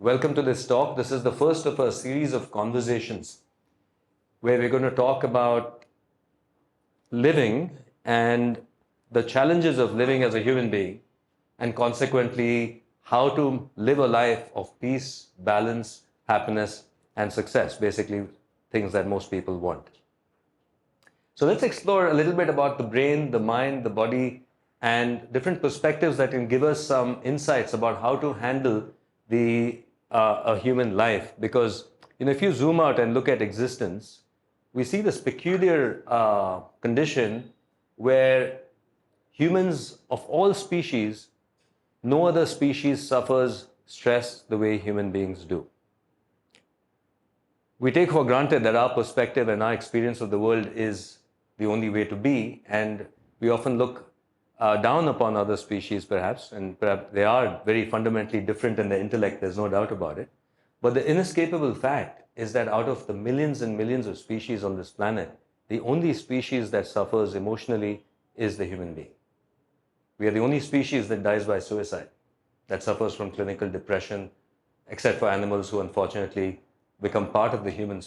Welcome to this talk. This is the first of a series of conversations where we're going to talk about living and the challenges of living as a human being, and consequently how to live a life of peace, balance, happiness, and success. Basically, things that most people want. So let's explore a little bit about the brain, the mind, the body, and different perspectives that can give us some insights about how to handle a human life. Because if you zoom out and look at existence, we see this peculiar condition where humans of all species, no other species suffers stress the way human beings do. We take for granted that our perspective and our experience of the world is the only way to be, and we often look down upon other species perhaps, and perhaps they are very fundamentally different in their intellect, there's no doubt about it. But the inescapable fact is that out of the millions and millions of species on this planet, the only species that suffers emotionally is the human being. We are the only species that dies by suicide, that suffers from clinical depression, except for animals who unfortunately become part of the human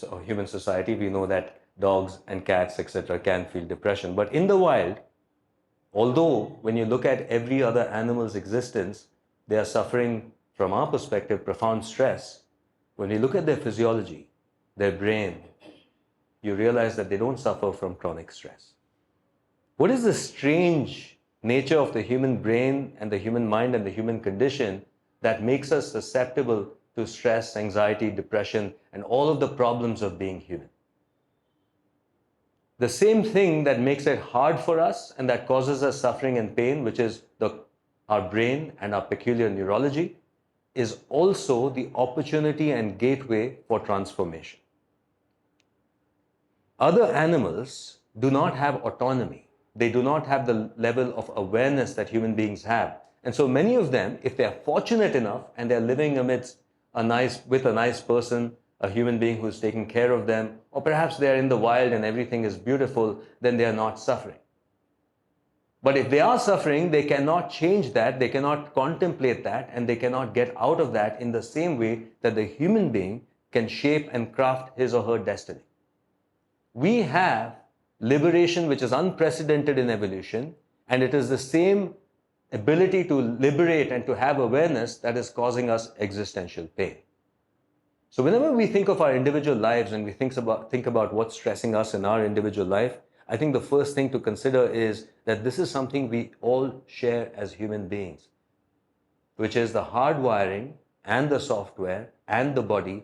society. We know that dogs and cats, etc., can feel depression. But in the wild, although when you look at every other animal's existence, they are suffering, from our perspective, profound stress. When you look at their physiology, their brain, you realize that they don't suffer from chronic stress. What is the strange nature of the human brain and the human mind and the human condition that makes us susceptible to stress, anxiety, depression, and all of the problems of being human? The same thing that makes it hard for us and that causes us suffering and pain, which is our brain and our peculiar neurology, is also the opportunity and gateway for transformation. Other animals do not have autonomy. They do not have the level of awareness that human beings have. And so many of them, if they are fortunate enough and they're living with a nice person, a human being who's taking care of them, or perhaps they're in the wild and everything is beautiful, then they are not suffering. But if they are suffering, they cannot change that, they cannot contemplate that, and they cannot get out of that in the same way that the human being can shape and craft his or her destiny. We have liberation which is unprecedented in evolution, and it is the same ability to liberate and to have awareness that is causing us existential pain. So whenever we think of our individual lives and we think about what's stressing us in our individual life, I think the first thing to consider is that this is something we all share as human beings, which is the hardwiring and the software and the body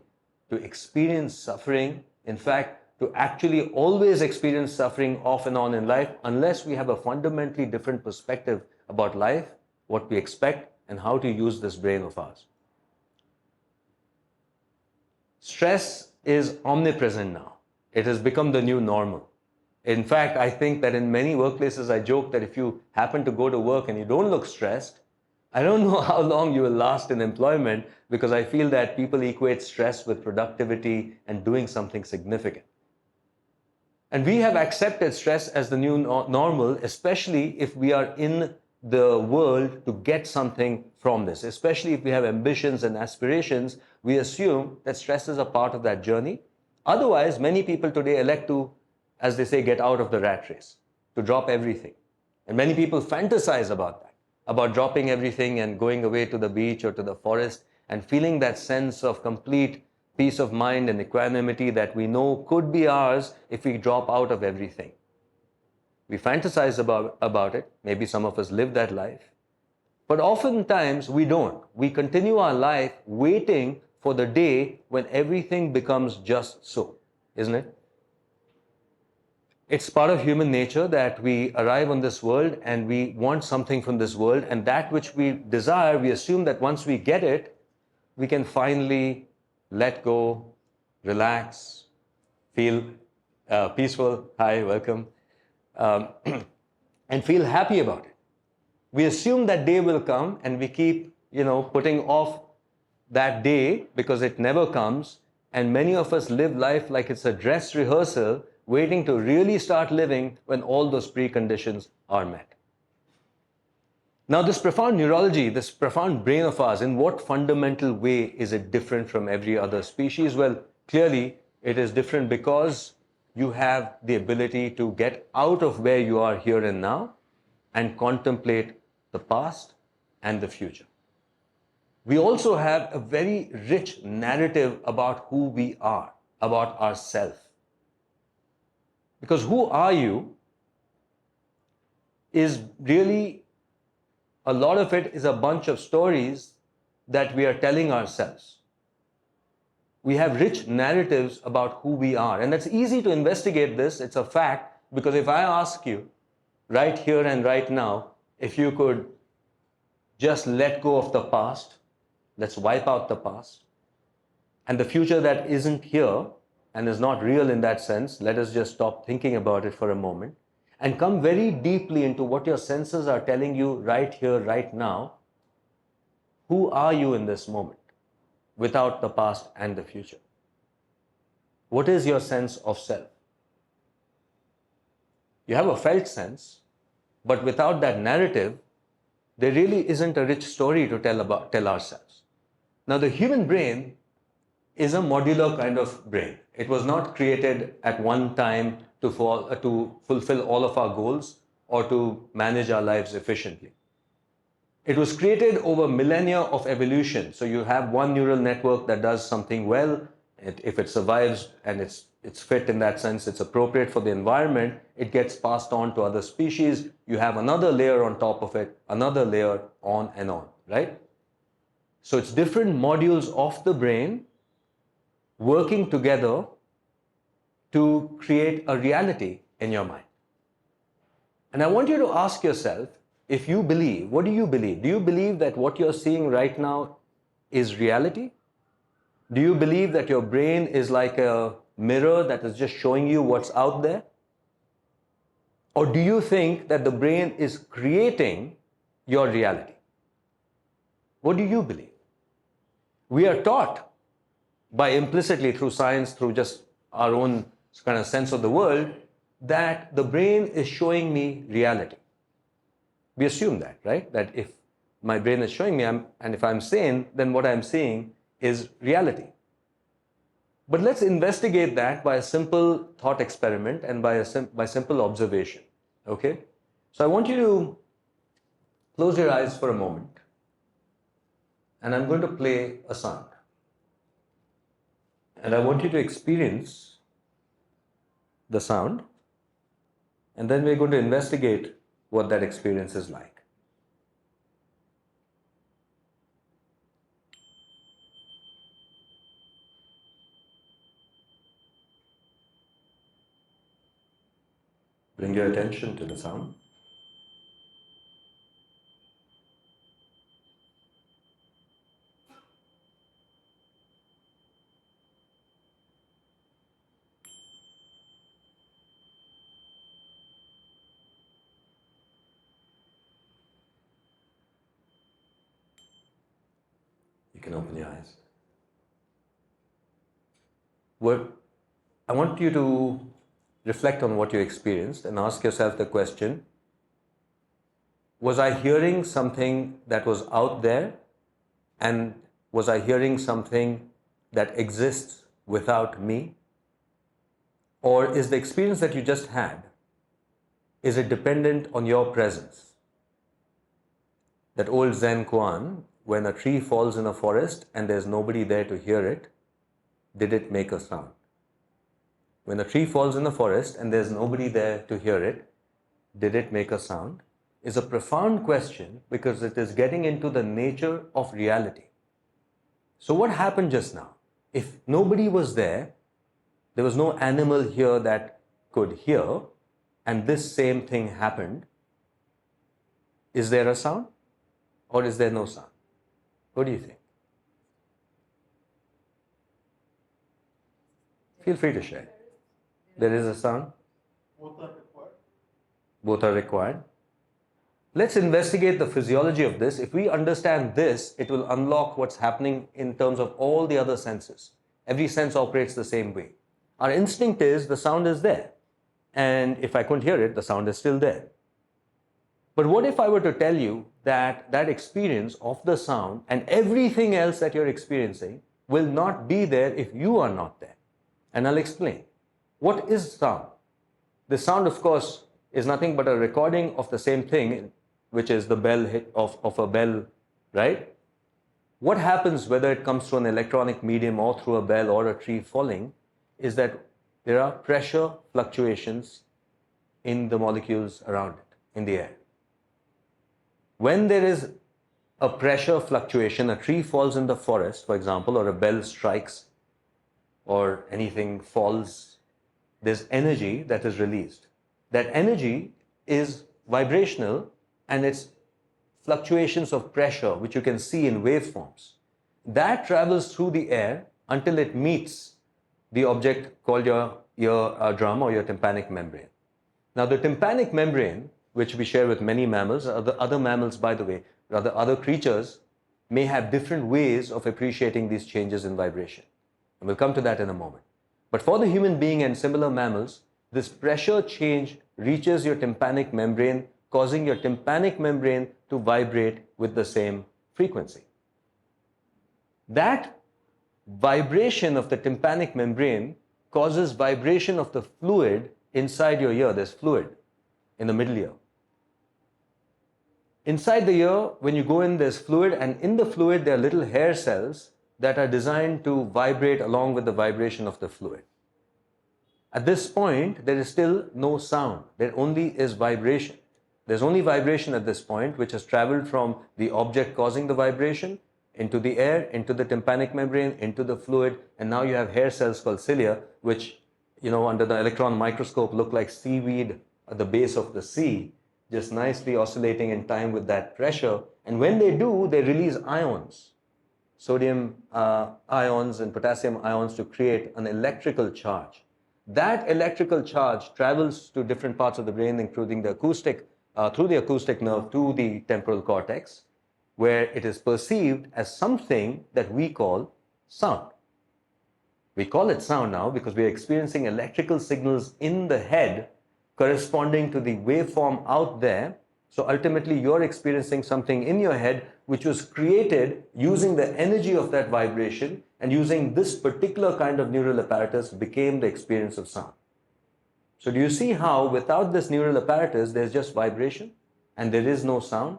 to experience suffering. In fact, to actually always experience suffering off and on in life, unless we have a fundamentally different perspective about life, what we expect, and how to use this brain of ours. Stress is omnipresent now. It has become the new normal. In fact, I think that in many workplaces, I joke that if you happen to go to work and you don't look stressed, I don't know how long you will last in employment, because I feel that people equate stress with productivity and doing something significant. And we have accepted stress as the new normal, especially if we are in the world to get something from this. Especially if we have ambitions and aspirations, we assume that stress is a part of that journey. Otherwise, many people today elect to, as they say, get out of the rat race, to drop everything. And many people fantasize about that, about dropping everything and going away to the beach or to the forest and feeling that sense of complete peace of mind and equanimity that we know could be ours if we drop out of everything. We fantasize about it. Maybe some of us live that life. But oftentimes we don't. We continue our life waiting for the day when everything becomes just so, isn't it? It's part of human nature that we arrive on this world and we want something from this world, and that which we desire, we assume that once we get it, we can finally let go, relax, feel peaceful. Hi, welcome. And feel happy about it. We assume that day will come and we keep, putting off that day because it never comes. And many of us live life like it's a dress rehearsal, waiting to really start living when all those preconditions are met. Now, this profound neurology, this profound brain of ours, in what fundamental way is it different from every other species? Well, clearly it is different because you have the ability to get out of where you are here and now and contemplate the past and the future. We also have a very rich narrative about who we are, about ourselves. Because who are you is really, a lot of it is a bunch of stories that we are telling ourselves. We have rich narratives about who we are. And that's easy to investigate this. It's a fact. Because if I ask you right here and right now, if you could just let go of the past, let's wipe out the past, and the future that isn't here and is not real in that sense, let us just stop thinking about it for a moment and come very deeply into what your senses are telling you right here, right now. Who are you in this moment without the past and the future? What is your sense of self? You have a felt sense, but without that narrative, there really isn't a rich story to tell ourselves. Now, the human brain is a modular kind of brain. It was not created at one time to fulfill all of our goals or to manage our lives efficiently. It was created over millennia of evolution. So you have one neural network that does something well. If it survives and it's fit in that sense, it's appropriate for the environment, it gets passed on to other species. You have another layer on top of it, another layer, on and on, right? So it's different modules of the brain working together to create a reality in your mind. And I want you to ask yourself, if you believe, what do you believe? Do you believe that what you're seeing right now is reality? Do you believe that your brain is like a mirror that is just showing you what's out there? Or do you think that the brain is creating your reality? What do you believe? We are taught by implicitly through science, through just our own kind of sense of the world, that the brain is showing me reality. We assume that, right? That if my brain is showing me, and if I'm sane, then what I'm seeing is reality. But let's investigate that by a simple thought experiment and by simple observation, okay? So I want you to close your eyes for a moment, and I'm going to play a sound. And I want you to experience the sound, and then we're going to investigate what that experience is like. Bring your attention to the sound. You can open your eyes. I want you to reflect on what you experienced and ask yourself the question, was I hearing something that was out there, and was I hearing something that exists without me? Or is the experience that you just had, is it dependent on your presence? That old Zen koan, when a tree falls in a forest and there's nobody there to hear it, did it make a sound? When a tree falls in a forest and there's nobody there to hear it, did it make a sound? Is a profound question because it is getting into the nature of reality. So what happened just now? If nobody was there was no animal here that could hear, and this same thing happened, is there a sound or is there no sound? What do you think? Feel free to share. There is a sound? Both are required. Both are required. Let's investigate the physiology of this. If we understand this, it will unlock what's happening in terms of all the other senses. Every sense operates the same way. Our instinct is the sound is there. And if I couldn't hear it, the sound is still there. But what if I were to tell you that that experience of the sound and everything else that you're experiencing will not be there if you are not there? And I'll explain. What is sound? The sound, of course, is nothing but a recording of the same thing, which is the bell hit of a bell, right? What happens whether it comes through an electronic medium or through a bell or a tree falling is that there are pressure fluctuations in the molecules around it, in the air. When there is a pressure fluctuation, a tree falls in the forest, for example, or a bell strikes or anything falls, there's energy that is released. That energy is vibrational and it's fluctuations of pressure, which you can see in waveforms. That travels through the air until it meets the object called your drum or your tympanic membrane. Now, the tympanic membrane, which we share with many mammals, other mammals, by the way, rather other creatures, may have different ways of appreciating these changes in vibration. And we'll come to that in a moment. But for the human being and similar mammals, this pressure change reaches your tympanic membrane, causing your tympanic membrane to vibrate with the same frequency. That vibration of the tympanic membrane causes vibration of the fluid inside your ear. There's fluid in the middle ear. Inside the ear, when you go in, there's fluid, and in the fluid there are little hair cells that are designed to vibrate along with the vibration of the fluid. At this point, there is still no sound. There only is vibration. There's only vibration at this point, which has traveled from the object causing the vibration into the air, into the tympanic membrane, into the fluid, and now you have hair cells called cilia, which, under the electron microscope look like seaweed at the base of the sea, just nicely oscillating in time with that pressure. And when they do, they release ions, sodium ions and potassium ions, to create an electrical charge. That electrical charge travels to different parts of the brain, including the acoustic, through the acoustic nerve to the temporal cortex, where it is perceived as something that we call sound. We call it sound now because we are experiencing electrical signals in the head corresponding to the waveform out there. So ultimately, you're experiencing something in your head which was created using the energy of that vibration, and using this particular kind of neural apparatus became the experience of sound. So do you see how without this neural apparatus, there's just vibration and there is no sound?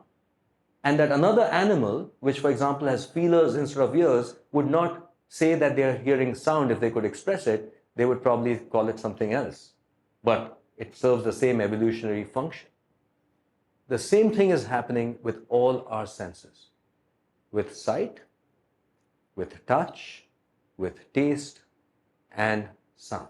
And that another animal, which for example has feelers instead of ears, would not say that they are hearing sound if they could express it. They would probably call it something else. But it serves the same evolutionary function. The same thing is happening with all our senses. With sight, with touch, with taste, and sound.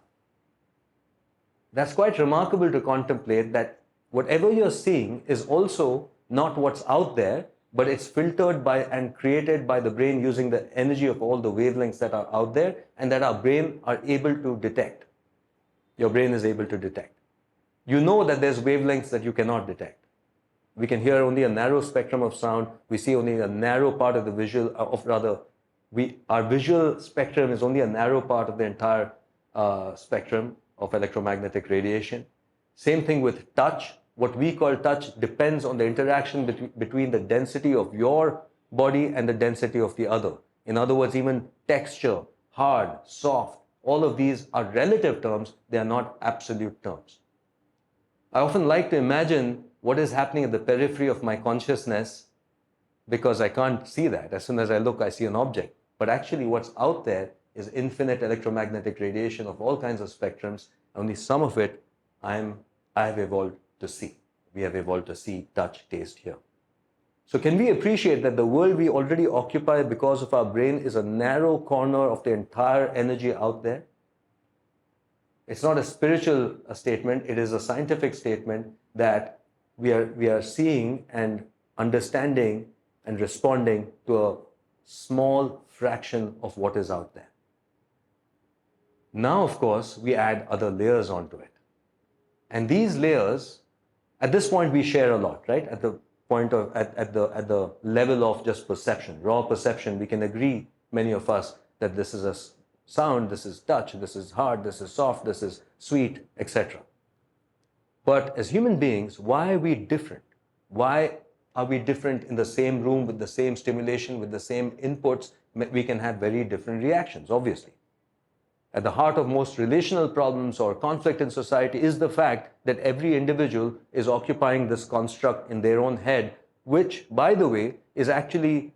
That's quite remarkable to contemplate, that whatever you're seeing is also not what's out there, but it's filtered by and created by the brain using the energy of all the wavelengths that are out there and that our brain are able to detect. Your brain is able to detect. You know that there's wavelengths that you cannot detect. We can hear only a narrow spectrum of sound. We see only a narrow part of the visual, our visual spectrum is only a narrow part of the entire spectrum of electromagnetic radiation. Same thing with touch. What we call touch depends on the interaction between the density of your body and the density of the other. In other words, even texture, hard, soft, all of these are relative terms. They are not absolute terms. I often like to imagine what is happening at the periphery of my consciousness, because I can't see that. As soon as I look, I see an object. But actually what's out there is infinite electromagnetic radiation of all kinds of spectrums. Only some of it I have evolved to see. We have evolved to see, touch, taste, hear. So can we appreciate that the world we already occupy because of our brain is a narrow corner of the entire energy out there? It's not a spiritual statement, it is a scientific statement that we are seeing and understanding and responding to a small fraction of what is out there. Now, of course, we add other layers onto it. And these layers, at this point, we share a lot, right? At the point of, at the level of just perception, raw perception, we can agree, many of us, that this is a sound, this is touch, this is hard, this is soft, this is sweet, etc. But as human beings, why are we different? Why are we different in the same room with the same stimulation, with the same inputs? We can have very different reactions, obviously. At the heart of most relational problems or conflict in society is the fact that every individual is occupying this construct in their own head, which, by the way, is actually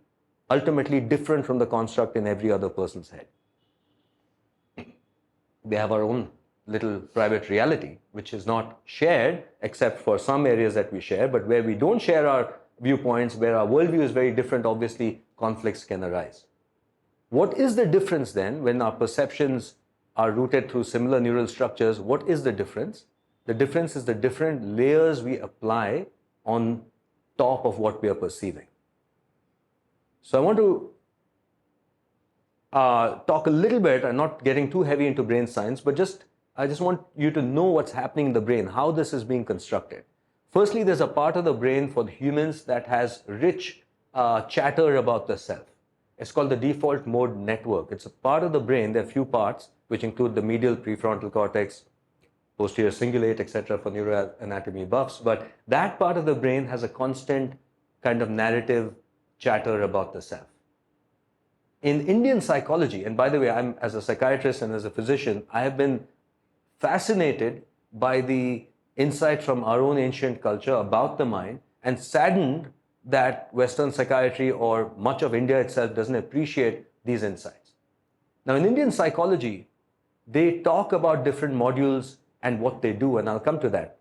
ultimately different from the construct in every other person's head. We have our own little private reality, which is not shared except for some areas that we share, but where we don't share our viewpoints, where our worldview is very different, obviously conflicts can arise. What is the difference then when our perceptions are rooted through similar neural structures? What is the difference? The difference is the different layers we apply on top of what we are perceiving. So I want to talk a little bit, and not getting too heavy into brain science, but I just want you to know what's happening in the brain, how this is being constructed. Firstly, there's a part of the brain for humans that has rich chatter about the self. It's called the default mode network. It's a part of the brain, there are few parts, which include the medial prefrontal cortex, posterior cingulate, etc. for neuroanatomy buffs, but that part of the brain has a constant kind of narrative chatter about the self. In Indian psychology, and by the way, I'm as a psychiatrist and as a physician, I have been fascinated by the insight from our own ancient culture about the mind, and saddened that Western psychiatry or much of India itself doesn't appreciate these insights. Now, in Indian psychology, they talk about different modules and what they do, and I'll come to that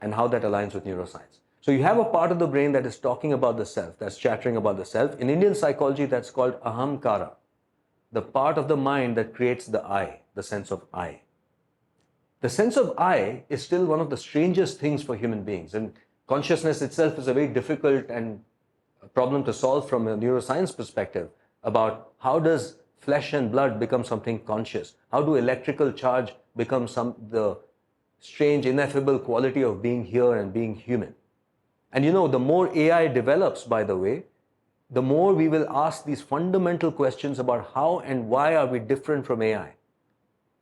and how that aligns with neuroscience. So you have a part of the brain that is talking about the self, that's chattering about the self. In Indian psychology, that's called Ahamkara, the part of the mind that creates the I, the sense of I. The sense of I is still one of the strangest things for human beings, and consciousness itself is a very difficult and problem to solve from a neuroscience perspective about how does flesh and blood become something conscious? How do electrical charge become the strange, ineffable quality of being here and being human? And you know, the more AI develops, by the way, the more we will ask these fundamental questions about how and why are we different from AI?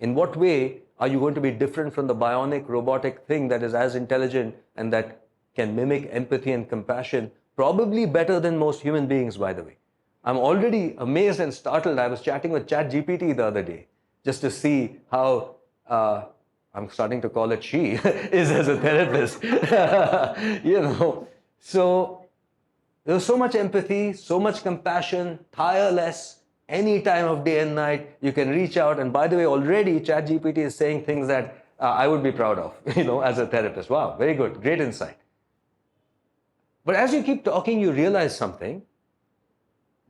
In what way are you going to be different from the bionic robotic thing that is as intelligent and that can mimic empathy and compassion, probably better than most human beings, by the way? I'm already amazed and startled. I was chatting with ChatGPT the other day just to see how, I'm starting to call it she, is as a therapist. You know, so there's so much empathy, so much compassion, tireless, any time of day and night. You can reach out. And by the way, already ChatGPT is saying things that I would be proud of, you know, as a therapist. Wow, very good, great insight. But as you keep talking, you realize something,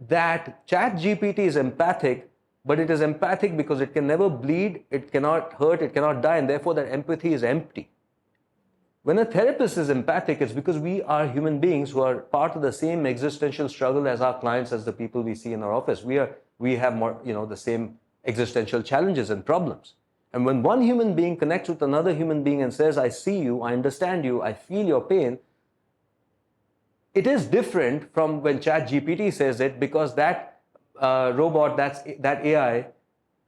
that ChatGPT is empathic, but it is empathic because it can never bleed, it cannot hurt, it cannot die, and therefore that empathy is empty. When a therapist is empathic, it's because we are human beings who are part of the same existential struggle as our clients, as the people we see in our office. We have more, you know, the same existential challenges and problems. And when one human being connects with another human being and says, I see you, I understand you, I feel your pain, it is different from when ChatGPT says it, because that robot, that AI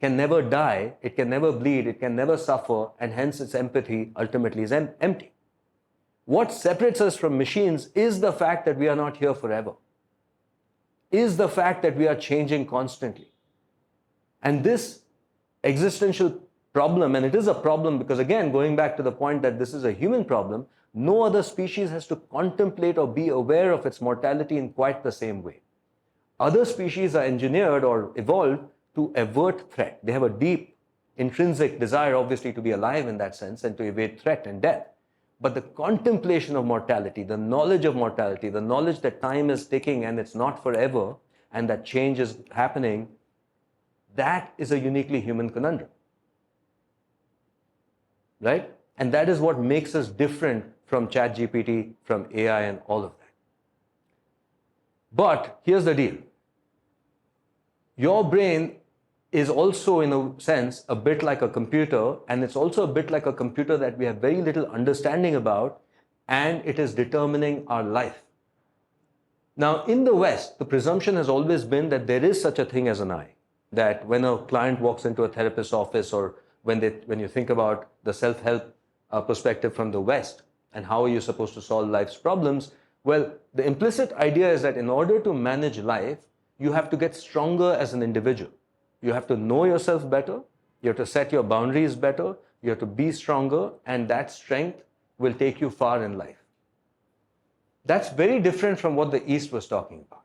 can never die, it can never bleed, it can never suffer, and hence its empathy ultimately is empty. What separates us from machines is the fact that we are not here forever, is the fact that we are changing constantly. And this existential problem, and it is a problem because, again, going back to the point that this is a human problem, no other species has to contemplate or be aware of its mortality in quite the same way. Other species are engineered or evolved to avert threat. They have a deep intrinsic desire, obviously, to be alive in that sense and to evade threat and death. But the contemplation of mortality, the knowledge of mortality, the knowledge that time is ticking and it's not forever and that change is happening, that is a uniquely human conundrum. Right? And that is what makes us different from ChatGPT, from AI and all of that. But here's the deal. Your brain is also, in a sense, a bit like a computer, and it's also a bit like a computer that we have very little understanding about, and it is determining our life. Now, in the West, the presumption has always been that there is such a thing as an I, that when a client walks into a therapist's office, or when you think about the self-help perspective from the West, and how are you supposed to solve life's problems, Well, the implicit idea is that in order to manage life, you have to get stronger as an individual. You have to know yourself better, you have to set your boundaries better, you have to be stronger, and that strength will take you far in life. That's very different from what the East was talking about.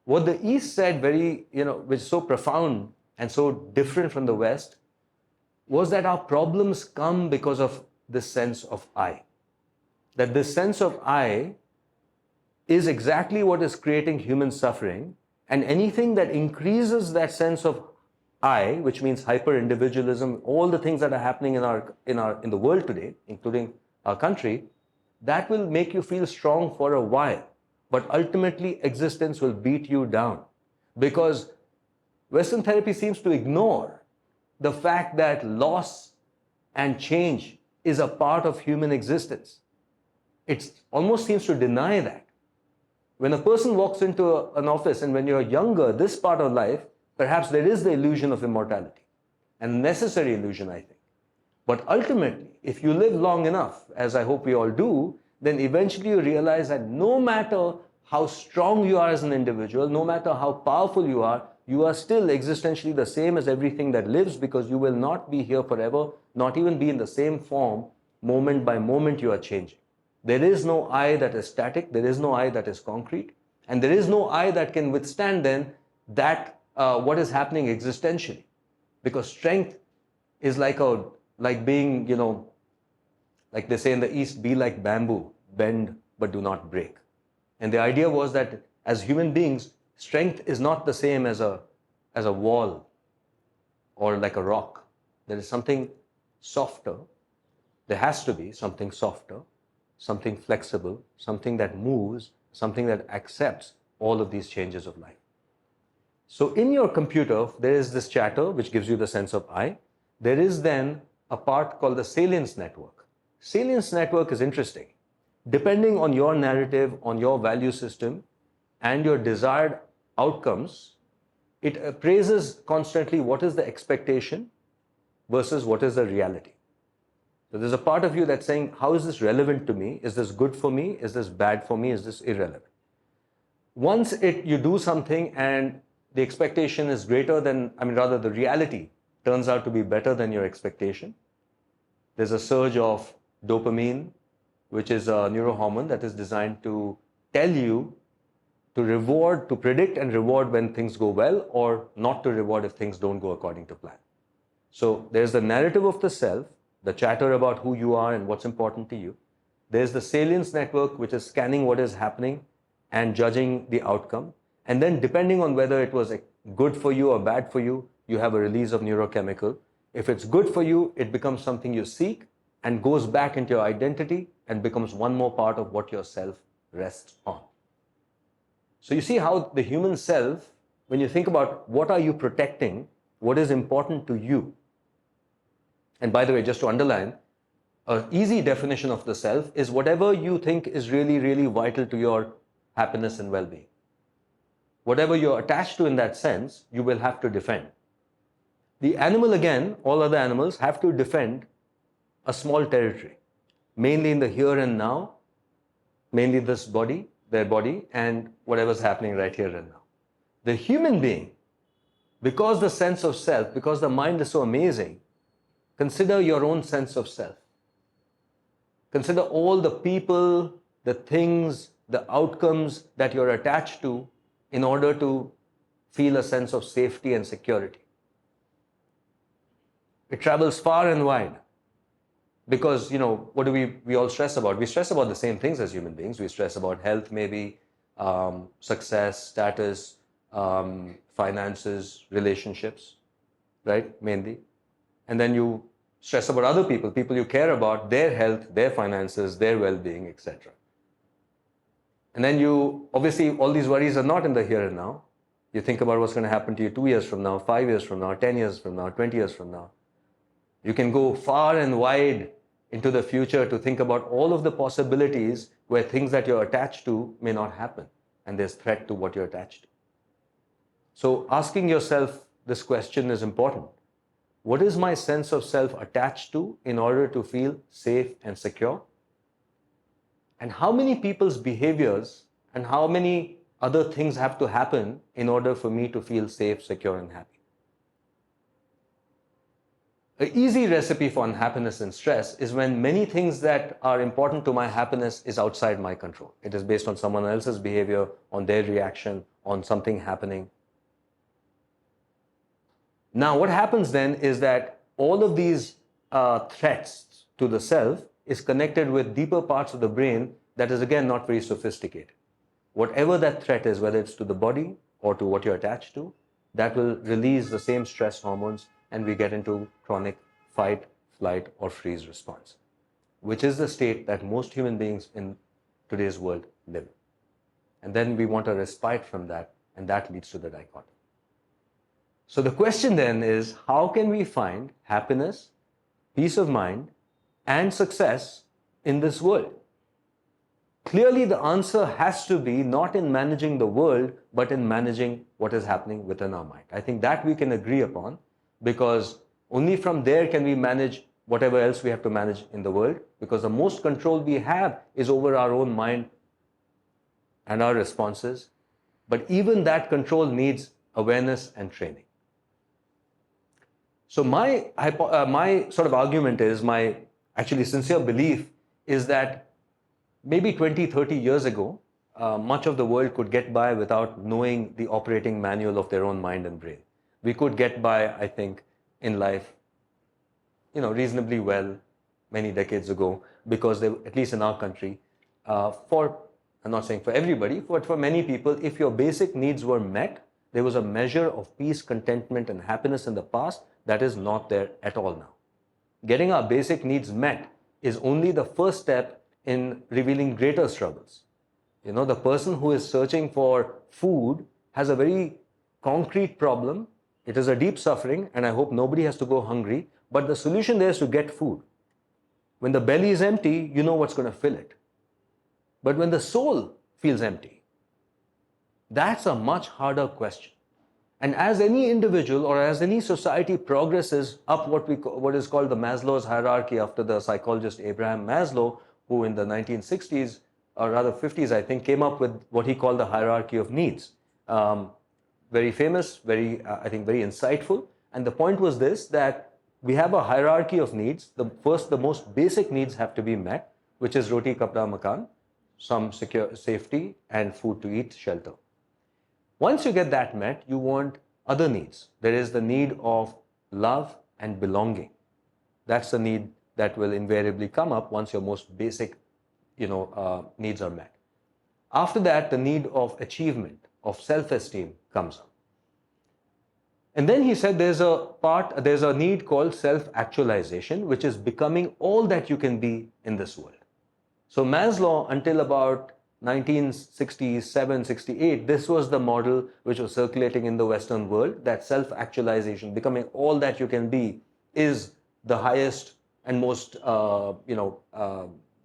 What the East said, which is so profound and so different from the West, was that our problems come because of this sense of I. That this sense of I is exactly what is creating human suffering, and anything that increases that sense of I, which means hyper-individualism, all the things that are happening in the world today, including our country, that will make you feel strong for a while, but ultimately existence will beat you down, because Western therapy seems to ignore the fact that loss and change is a part of human existence. It almost seems to deny that. When a person walks into an office, and when you're younger, this part of life, perhaps there is the illusion of immortality, and necessary illusion, I think. But ultimately, if you live long enough, as I hope we all do, then eventually you realize that no matter how strong you are as an individual, no matter how powerful you are still existentially the same as everything that lives, because you will not be here forever, not even be in the same form. Moment by moment you are changing. There is no I that is static, there is no I that is concrete, and there is no I that can withstand then that what is happening existentially. Because strength is like being, like they say in the East, be like bamboo, bend but do not break. And the idea was that as human beings, strength is not the same as a wall or like a rock. There is something softer. There has to be something softer, something flexible, something that moves, something that accepts all of these changes of life. So in your computer, there is this chatter which gives you the sense of I. There is then a part called the salience network. Salience network is interesting. Depending on your narrative, on your value system, and your desired outcomes, it appraises constantly what is the expectation versus what is the reality. So there's a part of you that's saying, how is this relevant to me? Is this good for me? Is this bad for me? Is this irrelevant? Once you do something and the expectation is greater than, the reality turns out to be better than your expectation, there's a surge of dopamine, which is a neurohormone that is designed to tell you to predict and reward when things go well, or not to reward if things don't go according to plan. So there's the narrative of the self, the chatter about who you are and what's important to you. There's the salience network, which is scanning what is happening and judging the outcome. And then depending on whether it was good for you or bad for you, you have a release of neurochemical. If it's good for you, it becomes something you seek and goes back into your identity and becomes one more part of what your self rests on. So you see how the human self, when you think about what are you protecting, what is important to you. And by the way, just to underline, an easy definition of the self is whatever you think is really, really vital to your happiness and well-being. Whatever you're attached to in that sense, you will have to defend. The animal, again, all other animals have to defend a small territory, mainly in the here and now, mainly this body, their body, and whatever's happening right here and now. The human being, because the sense of self, because the mind is so amazing, consider your own sense of self. Consider all the people, the things, the outcomes that you're attached to in order to feel a sense of safety and security. It travels far and wide. Because, what do we all stress about? We stress about the same things as human beings. We stress about health, maybe, success, status, finances, relationships, right? Mainly. And then you stress about other people you care about, their health, their finances, their well-being, etc. And then obviously, all these worries are not in the here and now. You think about what's going to happen to you 2 years from now, 5 years from now, 10 years from now, 20 years from now. You can go far and wide into the future to think about all of the possibilities where things that you're attached to may not happen, and there's threat to what you're attached to. So asking yourself this question is important. What is my sense of self attached to in order to feel safe and secure? And how many people's behaviors and how many other things have to happen in order for me to feel safe, secure, and happy? An easy recipe for unhappiness and stress is when many things that are important to my happiness is outside my control. It is based on someone else's behavior, on their reaction, on something happening. Now, what happens then is that all of these threats to the self is connected with deeper parts of the brain that is, again, not very sophisticated. Whatever that threat is, whether it's to the body or to what you're attached to, that will release the same stress hormones, and we get into chronic fight, flight, or freeze response, which is the state that most human beings in today's world live in. And then we want a respite from that, and that leads to the dichotomy. So the question then is, how can we find happiness, peace of mind, and success in this world? Clearly, the answer has to be not in managing the world, but in managing what is happening within our mind. I think that we can agree upon, because only from there can we manage whatever else we have to manage in the world, because the most control we have is over our own mind and our responses. But even that control needs awareness and training. So my sort of argument is, my actually sincere belief is that maybe 20, 30 years ago, much of the world could get by without knowing the operating manual of their own mind and brain. We could get by, I think, in life, reasonably well many decades ago, because they, at least in our country, I'm not saying for everybody, but for many people, if your basic needs were met, there was a measure of peace, contentment, and happiness in the past that is not there at all now. Getting our basic needs met is only the first step in revealing greater struggles. The person who is searching for food has a very concrete problem. It is a deep suffering, and I hope nobody has to go hungry, but the solution there is to get food. When the belly is empty, you know what's going to fill it. But when the soul feels empty, that's a much harder question. And as any individual or as any society progresses up what is called the Maslow's hierarchy, after the psychologist Abraham Maslow, who in the 1960s, or rather 50s, I think, came up with what he called the hierarchy of needs. Very famous, I think very insightful. And the point was this, that we have a hierarchy of needs. The most basic needs have to be met, which is roti, kapda, makan, some secure safety, and food to eat, shelter. Once you get that met, you want other needs. There is the need of love and belonging. That's the need that will invariably come up once your most basic, needs are met. After that, the need of achievement, of self-esteem comes up. And then he said there's a need called self-actualization, which is becoming all that you can be in this world. So Maslow, until about 1967, 68, this was the model which was circulating in the Western world, that self-actualization, becoming all that you can be, is the highest and most, the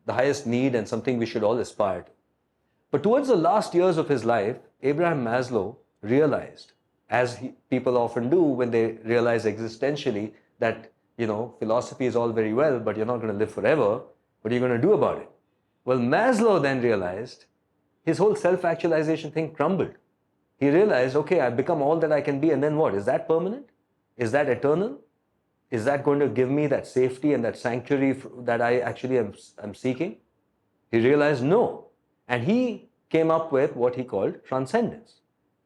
highest need and something we should all aspire to. But towards the last years of his life, Abraham Maslow realized, as people often do when they realize existentially that, philosophy is all very well, but you're not going to live forever. What are you going to do about it? Well, Maslow then realized his whole self-actualization thing crumbled. He realized, okay, I've become all that I can be, and then what? Is that permanent? Is that eternal? Is that going to give me that safety and that sanctuary that I actually am seeking? He realized no. And he came up with what he called transcendence.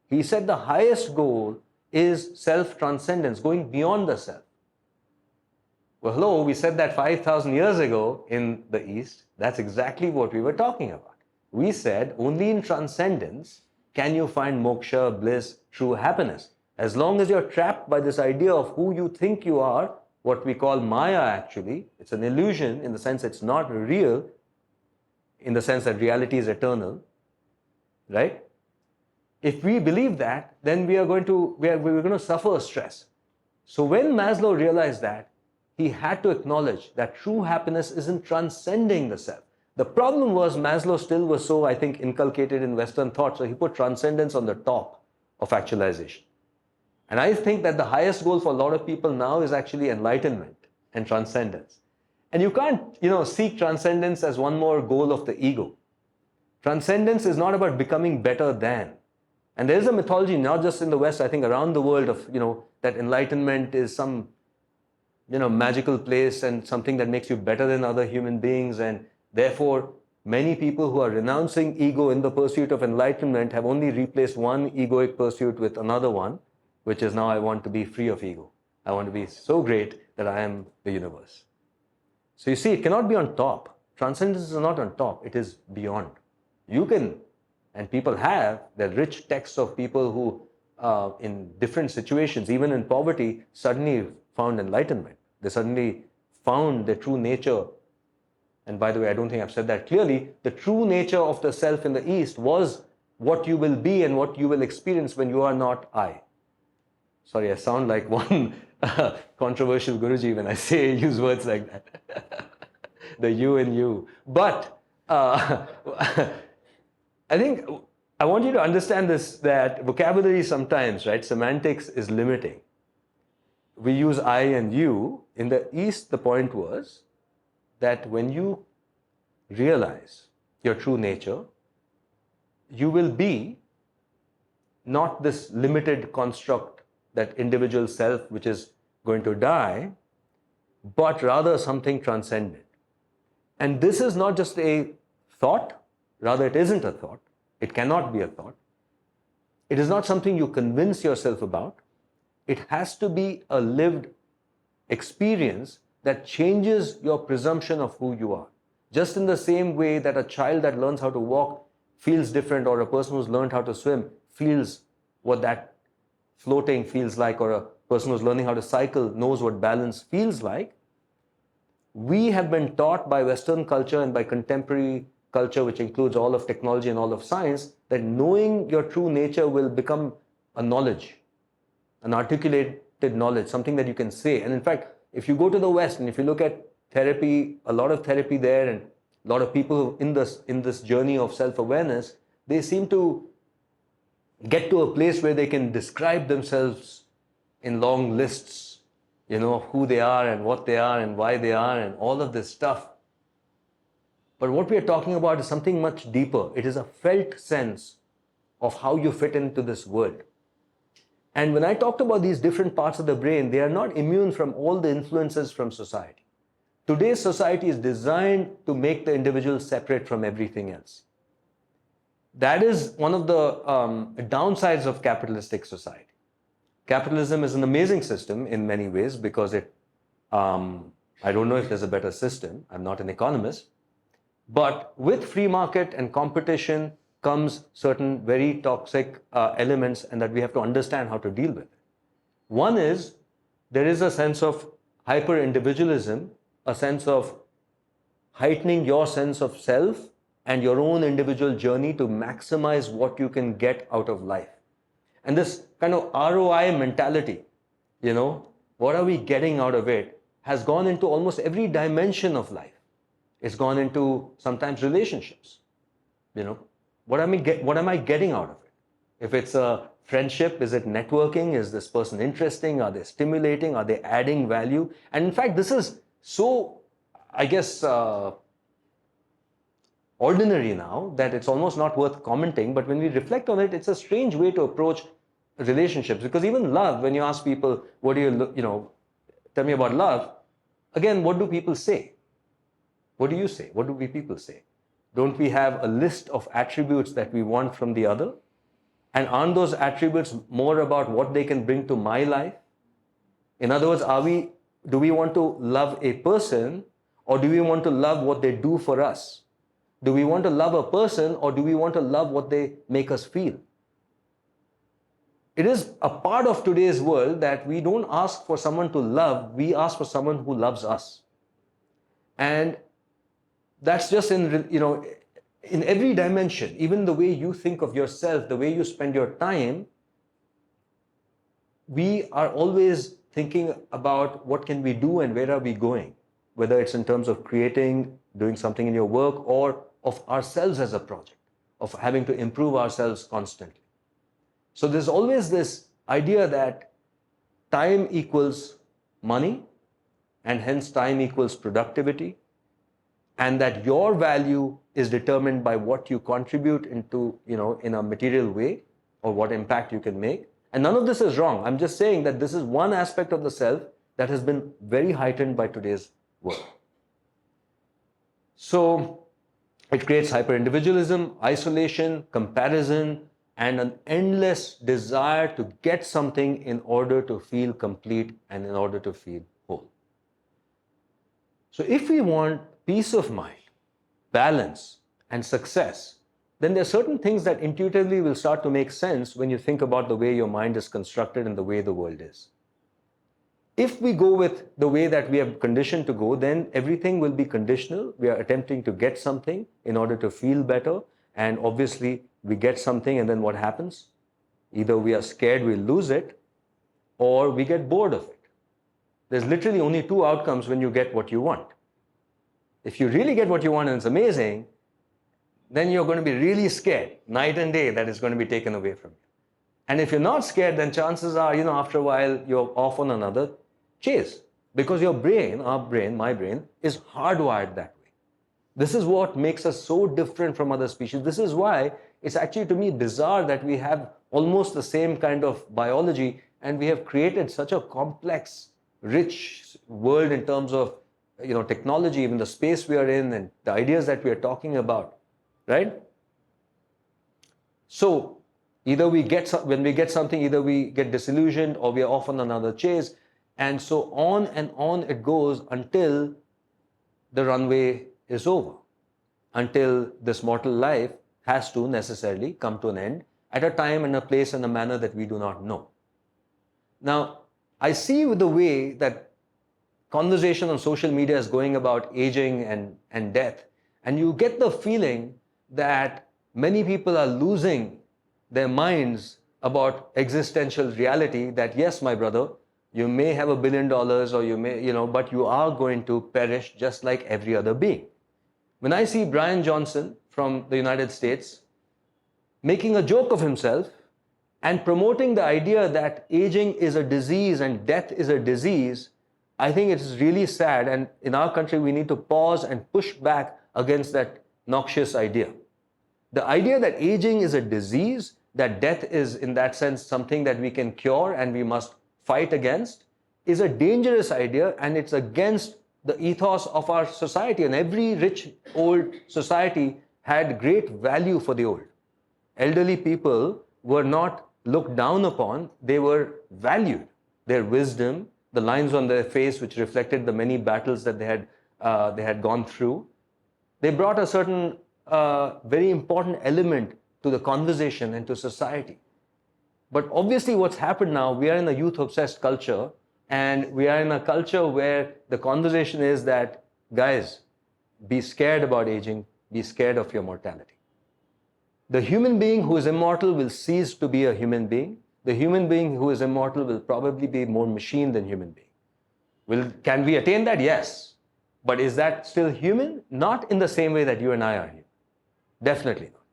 He said the highest goal is self-transcendence, going beyond the self. Well, hello, we said that 5,000 years ago in the East. That's exactly what we were talking about. We said only in transcendence can you find moksha, bliss, true happiness. As long as you're trapped by this idea of who you think you are, what we call Maya actually, it's an illusion in the sense it's not real, in the sense that reality is eternal, right? If we believe that, then we're going to suffer stress. So when Maslow realized that, he had to acknowledge that true happiness isn't transcending the self. The problem was Maslow still was so, I think, inculcated in Western thought, so he put transcendence on the top of actualization. And I think that the highest goal for a lot of people now is actually enlightenment and transcendence. And you can't, seek transcendence as one more goal of the ego. Transcendence is not about becoming better than. And there is a mythology, not just in the West, I think around the world, of, that enlightenment is some, magical place and something that makes you better than other human beings. And therefore, many people who are renouncing ego in the pursuit of enlightenment have only replaced one egoic pursuit with another one, which is now I want to be free of ego. I want to be so great that I am the universe. So you see, it cannot be on top. Transcendence is not on top, it is beyond. You can, and people have, the rich texts of people who, in different situations, even in poverty, suddenly found enlightenment. They suddenly found their true nature. And by the way, I don't think I've said that clearly. The true nature of the self in the East was what you will be and what you will experience when you are not I. Sorry, I sound like one controversial Guruji when I use words like that. The you and you. But I think I want you to understand this, that vocabulary sometimes, right, semantics is limiting. We use I and you. In the East, the point was that when you realize your true nature, you will be not this limited construct, that individual self which is going to die, but rather something transcendent. And this is not just a thought, rather it isn't a thought, it cannot be a thought. It is not something you convince yourself about. It has to be a lived experience that changes your presumption of who you are. Just in the same way that a child that learns how to walk feels different, or a person who's learned how to swim feels what that floating feels like, or a person who's learning how to cycle knows what balance feels like. We have been taught by Western culture and by contemporary culture, which includes all of technology and all of science, that knowing your true nature will become a knowledge, an articulated knowledge, something that you can say. And in fact, if you go to the West and if you look at therapy, a lot of therapy there, and a lot of people in this journey of self-awareness, they seem to get to a place where they can describe themselves in long lists, of who they are and what they are and why they are and all of this stuff. But what we are talking about is something much deeper. It is a felt sense of how you fit into this world. And when I talked about these different parts of the brain, they are not immune from all the influences from society. Today's society is designed to make the individual separate from everything else. That is one of the downsides of capitalistic society. Capitalism is an amazing system in many ways because I don't know if there's a better system. I'm not an economist. But with free market and competition comes certain very toxic elements, and that we have to understand how to deal with it. One is, there is a sense of hyper-individualism, a sense of heightening your sense of self and your own individual journey to maximize what you can get out of life. And this kind of ROI mentality, what are we getting out of it, has gone into almost every dimension of life. It's gone into sometimes relationships. What am I getting out of it? If it's a friendship, is it networking? Is this person interesting? Are they stimulating? Are they adding value? And in fact, this is so, I guess, ordinary now that it's almost not worth commenting. But when we reflect on it, it's a strange way to approach relationships. Because even love, when you ask people, what do you tell me about love? Again, what do people say? What do you say? What do we people say? Don't we have a list of attributes that we want from the other? And aren't those attributes more about what they can bring to my life? In other words, do we want to love a person, or do we want to love what they do for us? Do we want to love a person, or do we want to love what they make us feel? It is a part of today's world that we don't ask for someone to love, we ask for someone who loves us. And that's just in every dimension, even the way you think of yourself, the way you spend your time. We are always thinking about what can we do and where are we going, whether it's in terms of creating, doing something in your work, or of ourselves as a project, of having to improve ourselves constantly. So there's always this idea that time equals money, and hence time equals productivity. and that your value is determined by what you contribute into, in a material way, or what impact you can make. And none of this is wrong. I'm just saying that this is one aspect of the self that has been very heightened by today's world. So it creates hyper-individualism, isolation, comparison, and an endless desire to get something in order to feel complete and in order to feel whole. So if we want peace of mind, balance, and success, then there are certain things that intuitively will start to make sense when you think about the way your mind is constructed and the way the world is. If we go with the way that we have conditioned to go, then everything will be conditional. We are attempting to get something in order to feel better. And obviously, we get something, and then what happens? Either we are scared we'll lose it, or we get bored of it. There's literally only two outcomes when you get what you want. If you really get what you want and it's amazing, then you're going to be really scared night and day that it's going to be taken away from you. And if you're not scared, then chances are, after a while, you're off on another chase. Because your brain, our brain, my brain, is hardwired that way. This is what makes us so different from other species. This is why it's actually, to me, bizarre that we have almost the same kind of biology, and we have created such a complex, rich world in terms of, technology, even the space we are in, and the ideas that we are talking about, right? So either when we get something, either we get disillusioned or we are off on another chase. And so on and on it goes until the runway is over, until this mortal life has to necessarily come to an end at a time and a place and a manner that we do not know. Now, I see with the way that conversation on social media is going about aging and death, and you get the feeling that many people are losing their minds about existential reality, that yes, my brother, you may have $1 billion, or you may, but you are going to perish just like every other being. When I see Brian Johnson from the United States making a joke of himself and promoting the idea that aging is a disease and death is a disease, I think it is really sad. And in our country, we need to pause and push back against that noxious idea. The idea that aging is a disease, that death is in that sense something that we can cure and we must fight against, is a dangerous idea, and it's against the ethos of our society. And every rich old society had great value for the old. Elderly people were not looked down upon, they were valued. Their wisdom, the lines on their face which reflected the many battles that they had gone through, they brought a certain very important element to the conversation and to society. But obviously what's happened now, we are in a youth-obsessed culture, and we are in a culture where the conversation is that, guys, be scared about aging, be scared of your mortality. The human being who is immortal will cease to be a human being. The human being who is immortal will probably be more machine than human being. Can we attain that? Yes. But is that still human? Not in the same way that you and I are human. Definitely not.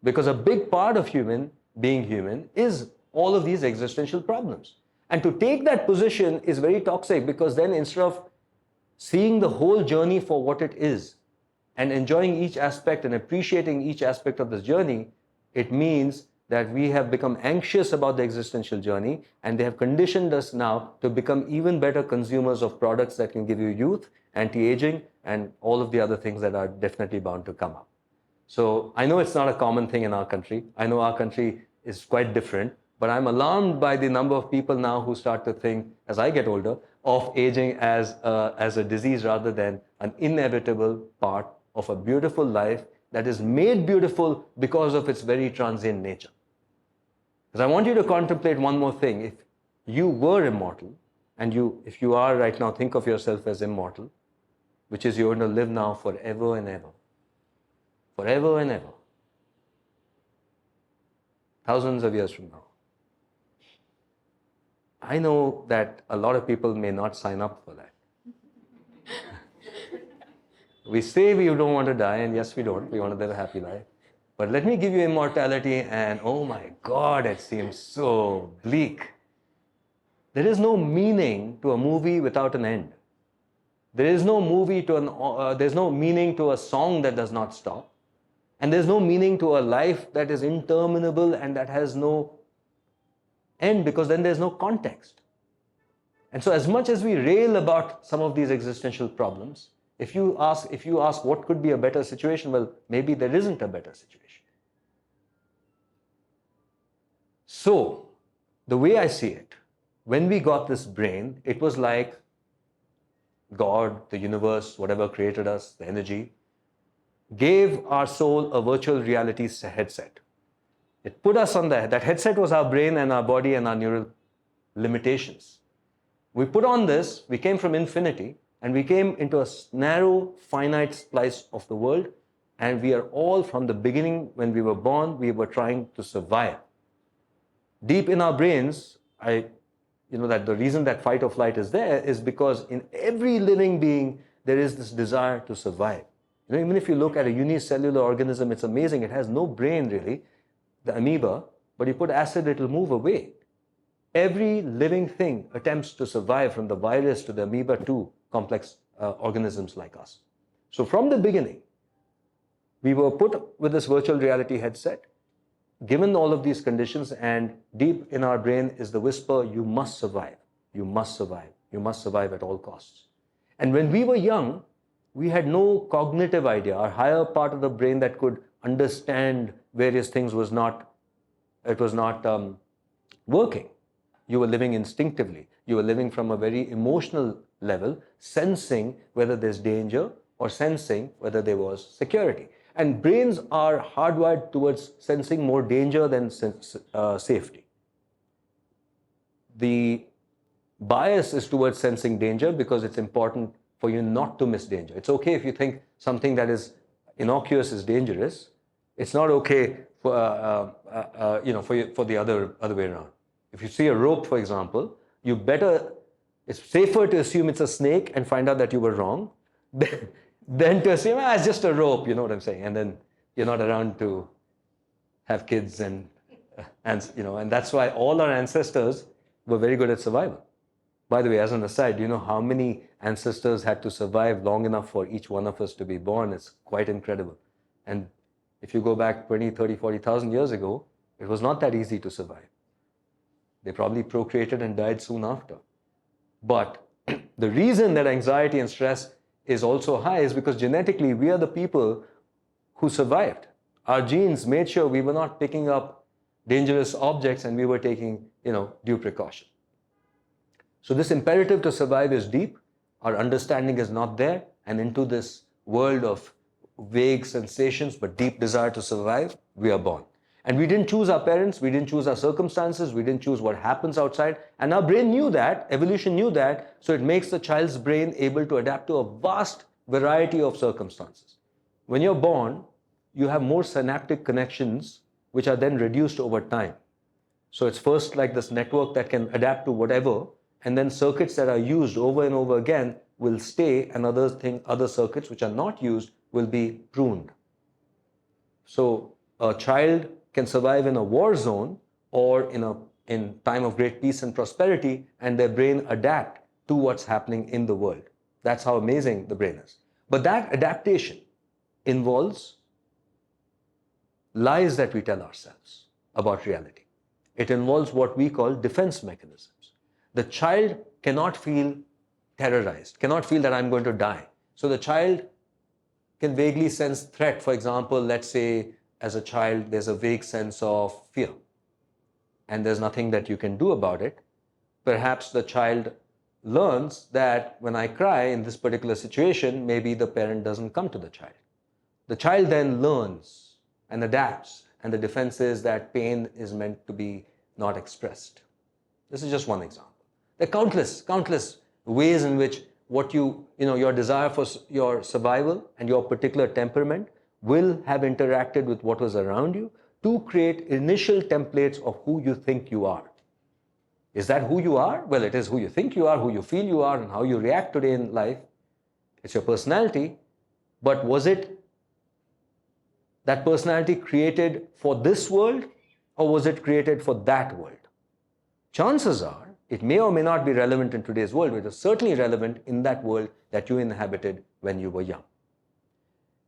Because a big part of being human is all of these existential problems. And to take that position is very toxic, because then instead of seeing the whole journey for what it is and enjoying each aspect and appreciating each aspect of this journey, it means that we have become anxious about the existential journey, and they have conditioned us now to become even better consumers of products that can give you youth, anti-aging, and all of the other things that are definitely bound to come up. So I know it's not a common thing in our country. I know our country is quite different, but I'm alarmed by the number of people now who start to think, as I get older, of aging as a disease rather than an inevitable part of a beautiful life that is made beautiful because of its very transient nature. Because I want you to contemplate one more thing. If you were immortal, and if you are right now, think of yourself as immortal, which is you're going to live now forever and ever. Forever and ever. Thousands of years from now. I know that a lot of people may not sign up for that. We say we don't want to die, and yes, we don't. We want to live a happy life. But let me give you immortality, and oh my God, it seems so bleak. There is no meaning to a movie without an end. There is no movie to there's no meaning to a song that does not stop. And there's no meaning to a life that is interminable and that has no end, because then there's no context. And so as much as we rail about some of these existential problems, if you ask what could be a better situation, well, maybe there isn't a better situation. So the way I see it, when we got this brain, it was like God, the universe, whatever created us, the energy, gave our soul a virtual reality headset. It put us on that headset was our brain and our body and our neural limitations. We put on this, we came from infinity, and we came into a narrow, finite slice of the world, and we are all, from the beginning, when we were born, we were trying to survive. Deep in our brains, that the reason that fight or flight is there is because in every living being, there is this desire to survive. Even if you look at a unicellular organism, it's amazing. It has no brain really, the amoeba, but you put acid, it'll move away. Every living thing attempts to survive, from the virus to the amoeba to complex organisms like us. So from the beginning, we were put with this virtual reality headset, given all of these conditions, and deep in our brain is the whisper, you must survive, you must survive, you must survive at all costs. And when we were young, we had no cognitive idea. Our higher part of the brain that could understand various things was not working. You were living instinctively. You were living from a very emotional level, sensing whether there's danger or sensing whether there was security. And brains are hardwired towards sensing more danger than safety. The bias is towards sensing danger because it's important for you not to miss danger. It's okay if you think something that is innocuous is dangerous. It's not okay for the other way around. If you see a rope, for example, it's safer to assume it's a snake and find out that you were wrong than to assume, it's just a rope, you know what I'm saying? And then you're not around to have kids and that's why all our ancestors were very good at survival. By the way, as an aside, do you know how many ancestors had to survive long enough for each one of us to be born? It's quite incredible. And if you go back 20, 30, 40,000 years ago, it was not that easy to survive. They probably procreated and died soon after. But the reason that anxiety and stress is also high is because genetically we are the people who survived. Our genes made sure we were not picking up dangerous objects and we were taking, due precaution. So this imperative to survive is deep. Our understanding is not there. And into this world of vague sensations but deep desire to survive, we are born. And we didn't choose our parents, we didn't choose our circumstances, we didn't choose what happens outside. And our brain knew that, evolution knew that, so it makes the child's brain able to adapt to a vast variety of circumstances. When you're born, you have more synaptic connections which are then reduced over time. So it's first like this network that can adapt to whatever, and then circuits that are used over and over again will stay, and other circuits which are not used will be pruned. So a child can survive in a war zone or in time of great peace and prosperity, and their brain adapt to what's happening in the world. That's how amazing the brain is. But that adaptation involves lies that we tell ourselves about reality. It involves what we call defense mechanisms. The child cannot feel terrorized, cannot feel that I'm going to die. So the child can vaguely sense threat. For example, let's say as a child, there's a vague sense of fear and there's nothing that you can do about it. Perhaps the child learns that when I cry in this particular situation, maybe the parent doesn't come to the child. The child then learns and adapts, and the defense is that pain is meant to be not expressed. This is just one example. There are countless ways in which your desire for your survival and your particular temperament will have interacted with what was around you to create initial templates of who you think you are. Is that who you are? Well, it is who you think you are, who you feel you are, and how you react today in life. It's your personality. But was it that personality created for this world, or was it created for that world? Chances are It may or may not be relevant in today's world, but it was certainly relevant in that world that you inhabited when you were young.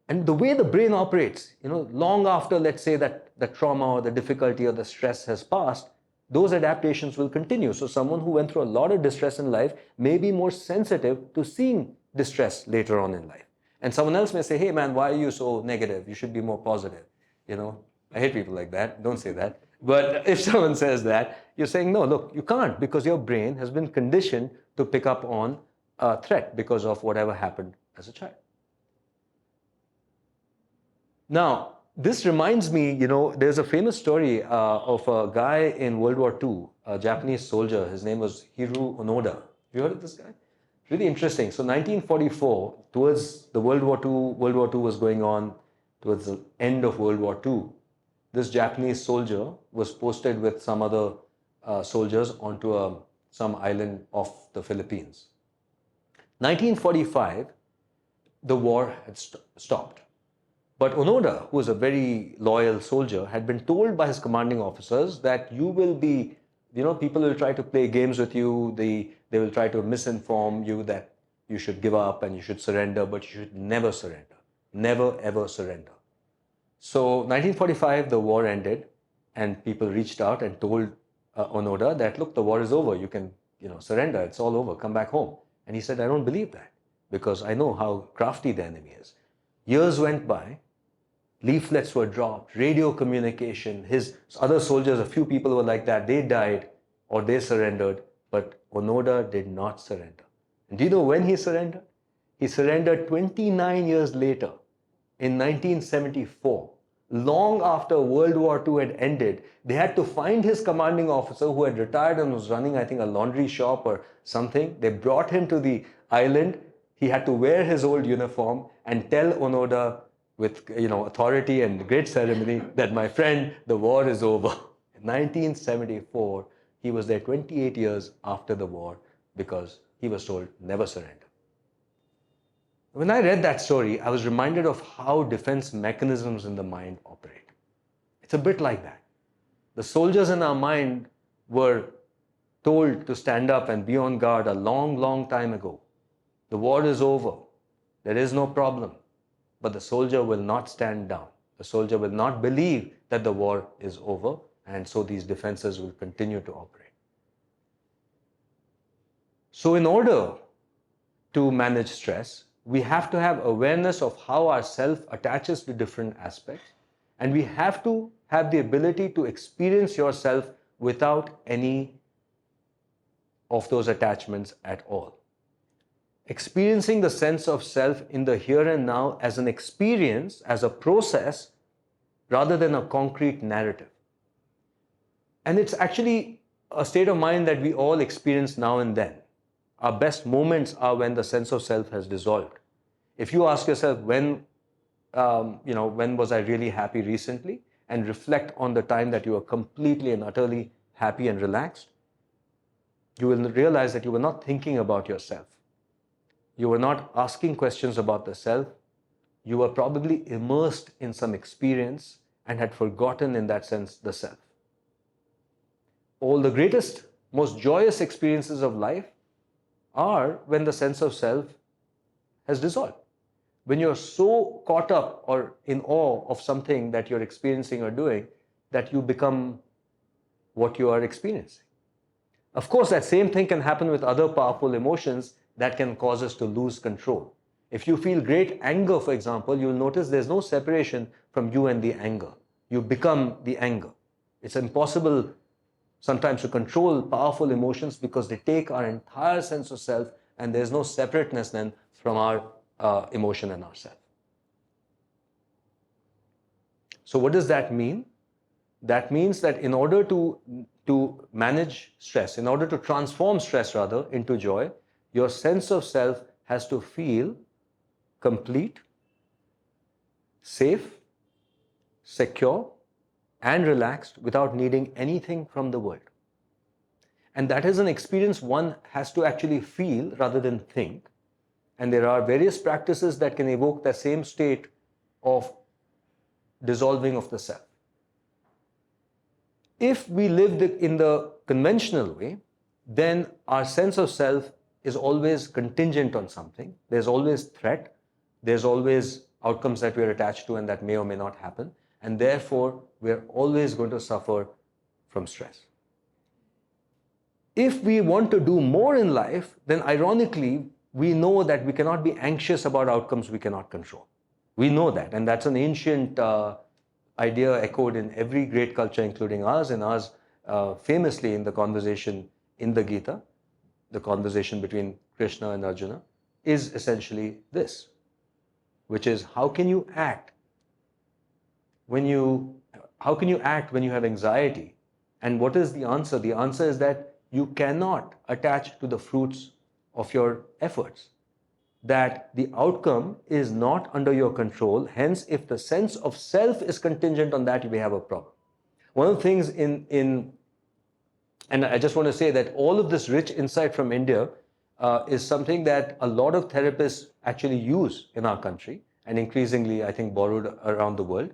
And the way the brain operates, long after, let's say, that the trauma or the difficulty or the stress has passed, those adaptations will continue. So someone who went through a lot of distress in life may be more sensitive to seeing distress later on in life. And someone else may say, hey man, why are you so negative? You should be more positive. I hate people like that. Don't say that. But if someone says that, you're saying, no, look, you can't, because your brain has been conditioned to pick up on a threat because of whatever happened as a child. Now, this reminds me, there's a famous story of a guy in World War II, a Japanese soldier. His name was Hiroo Onoda. Have you heard of this guy? Really interesting. So 1944, towards the World War II was going on, towards the end of World War II, this Japanese soldier was posted with some other soldiers onto some island off the Philippines. 1945, the war had stopped. But Onoda, who was a very loyal soldier, had been told by his commanding officers that you will be, people will try to play games with you, they will try to misinform you that you should give up and you should surrender, but you should never surrender. Never, ever surrender. So 1945, the war ended, and people reached out and told Onoda that, look, the war is over. You can, surrender. It's all over. Come back home. And he said, I don't believe that, because I know how crafty the enemy is. Years went by. Leaflets were dropped, radio communication. His other soldiers, a few people were like that. They died or they surrendered, but Onoda did not surrender. And do you know when he surrendered? He surrendered 29 years later, in 1974. Long after World War II had ended, they had to find his commanding officer who had retired and was running, I think, a laundry shop or something. They brought him to the island. He had to wear his old uniform and tell Onoda with authority and great ceremony that, my friend, the war is over. In 1974, he was there 28 years after the war because he was told, never surrender. When I read that story, I was reminded of how defense mechanisms in the mind operate. It's a bit like that. The soldiers in our mind were told to stand up and be on guard a long, long time ago. The war is over. There is no problem. But the soldier will not stand down. The soldier will not believe that the war is over, and so these defenses will continue to operate. So in order to manage stress, we have to have awareness of how our self attaches to different aspects, and we have to have the ability to experience yourself without any of those attachments at all. Experiencing the sense of self in the here and now as an experience, as a process, rather than a concrete narrative. And it's actually a state of mind that we all experience now and then. Our best moments are when the sense of self has dissolved. If you ask yourself, when was I really happy recently, and reflect on the time that you were completely and utterly happy and relaxed, you will realize that you were not thinking about yourself. You were not asking questions about the self. You were probably immersed in some experience and had forgotten, in that sense, the self. All the greatest, most joyous experiences of life are when the sense of self has dissolved. When you're so caught up or in awe of something that you're experiencing or doing that you become what you are experiencing. Of course, that same thing can happen with other powerful emotions that can cause us to lose control. If you feel great anger, for example, you'll notice there's no separation from you and the anger. You become the anger. It's impossible sometimes to control powerful emotions because they take our entire sense of self, and there's no separateness then from our emotion and ourself. So what does that mean? That means that in order to manage stress, in order to transform stress rather into joy, your sense of self has to feel complete, safe, secure, and relaxed without needing anything from the world. And that is an experience one has to actually feel rather than think. And there are various practices that can evoke that same state of dissolving of the self. If we lived in the conventional way, then our sense of self is always contingent on something. There's always threat. There's always outcomes that we're attached to and that may or may not happen. And therefore, we're always going to suffer from stress. If we want to do more in life, then ironically, we know that we cannot be anxious about outcomes we cannot control. We know that, and that's an ancient idea echoed in every great culture, including ours, and ours famously in the conversation in the Gita, the conversation between Krishna and Arjuna, is essentially this, which is how can you act when you have anxiety? And what is the answer? The answer is that you cannot attach to the fruits of your efforts, that the outcome is not under your control. Hence, if the sense of self is contingent on that, you may have a problem. One of the things and I just want to say that all of this rich insight from India is something that a lot of therapists actually use in our country and increasingly, I think, borrowed around the world.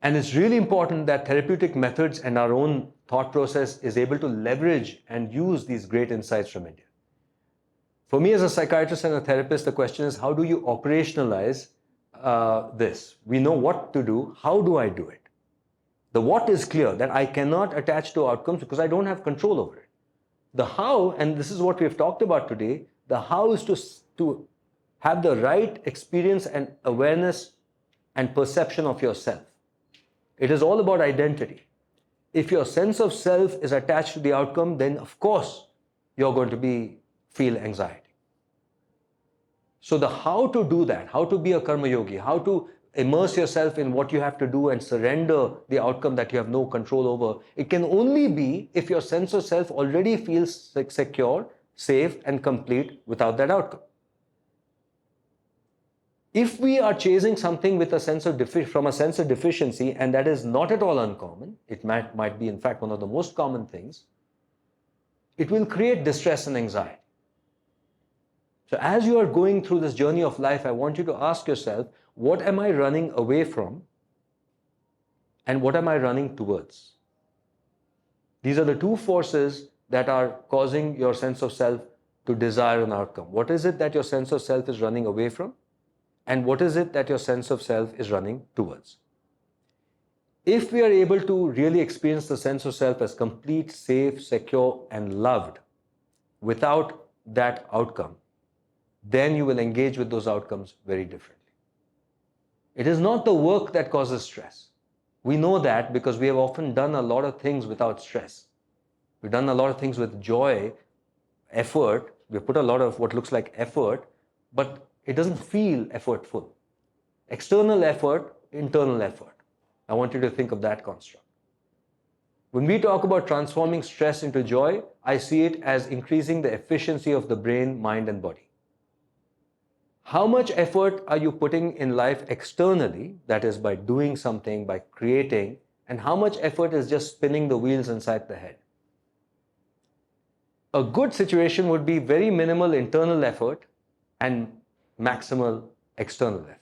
And it's really important that therapeutic methods and our own thought process is able to leverage and use these great insights from India. For me as a psychiatrist and a therapist, the question is, how do you operationalize this? We know what to do. How do I do it? The what is clear, that I cannot attach to outcomes because I don't have control over it. The how, and this is what we've talked about today, the how is to have the right experience and awareness and perception of yourself. It is all about identity. If your sense of self is attached to the outcome, then of course you're going to feel anxiety. So the how to do that, how to be a karma yogi, how to immerse yourself in what you have to do and surrender the outcome that you have no control over, it can only be if your sense of self already feels secure, safe, and complete without that outcome. If we are chasing something with a sense of from a sense of deficiency, and that is not at all uncommon, it might be in fact one of the most common things, it will create distress and anxiety. So as you are going through this journey of life, I want you to ask yourself, what am I running away from and what am I running towards? These are the two forces that are causing your sense of self to desire an outcome. What is it that your sense of self is running away from? And what is it that your sense of self is running towards? If we are able to really experience the sense of self as complete, safe, secure, and loved without that outcome, then you will engage with those outcomes very differently. It is not the work that causes stress. We know that because we have often done a lot of things without stress. We've done a lot of things with joy, effort. We've put a lot of what looks like effort, but it doesn't feel effortful. External effort, internal effort. I want you to think of that construct. When we talk about transforming stress into joy, I see it as increasing the efficiency of the brain, mind, and body. How much effort are you putting in life externally, that is by doing something, by creating, and how much effort is just spinning the wheels inside the head? A good situation would be very minimal internal effort and maximal external effort.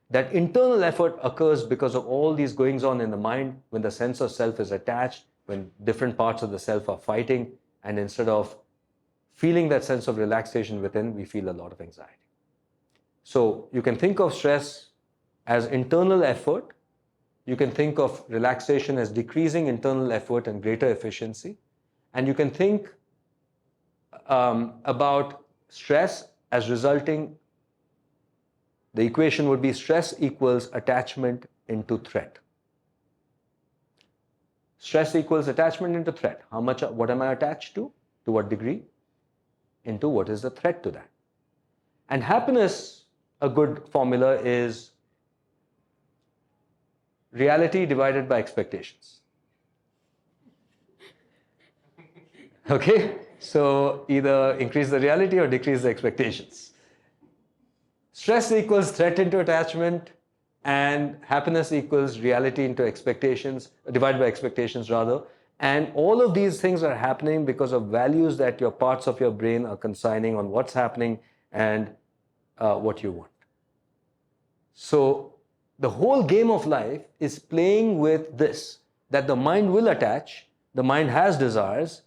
That internal effort occurs because of all these goings on in the mind when the sense of self is attached, when different parts of the self are fighting, and instead of feeling that sense of relaxation within, we feel a lot of anxiety. So you can think of stress as internal effort. You can think of relaxation as decreasing internal effort and greater efficiency. And you can think about stress as resulting, the equation would be stress equals attachment into threat. Stress equals attachment into threat. What am I attached to? To what degree? Into what is the threat to that? And happiness, a good formula is reality divided by expectations. Okay? So either increase the reality or decrease the expectations. Stress equals threat into attachment, and happiness equals reality into expectations, divided by expectations rather. And all of these things are happening because of values that your parts of your brain are consigning on what's happening and what you want. So the whole game of life is playing with this, that the mind will attach, the mind has desires,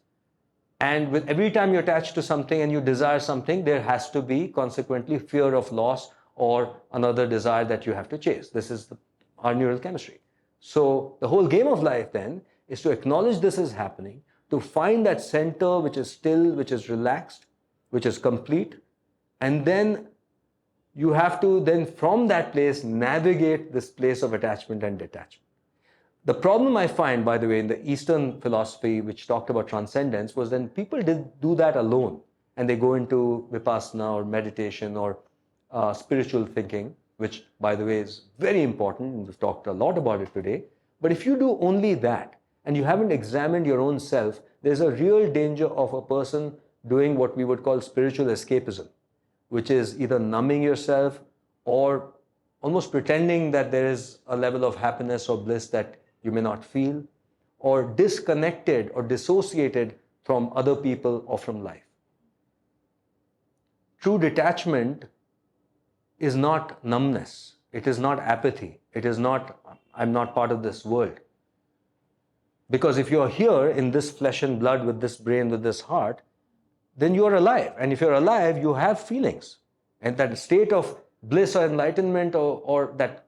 And with every time you attach to something and you desire something, there has to be consequently fear of loss or another desire that you have to chase. This is our neural chemistry. So the whole game of life then is to acknowledge this is happening, to find that center which is still, which is relaxed, which is complete, and then you have to then from that place navigate this place of attachment and detachment. The problem I find, by the way, in the Eastern philosophy, which talked about transcendence, was then people did do that alone, and they go into vipassana or meditation or spiritual thinking, which, by the way, is very important, and we've talked a lot about it today. But if you do only that, and you haven't examined your own self, there's a real danger of a person doing what we would call spiritual escapism, which is either numbing yourself or almost pretending that there is a level of happiness or bliss that you may not feel, or disconnected or dissociated from other people or from life. True detachment is not numbness. It is not apathy. It is not, I'm not part of this world. Because if you're here in this flesh and blood with this brain, with this heart, then you are alive. And if you're alive, you have feelings. And that state of bliss or enlightenment or that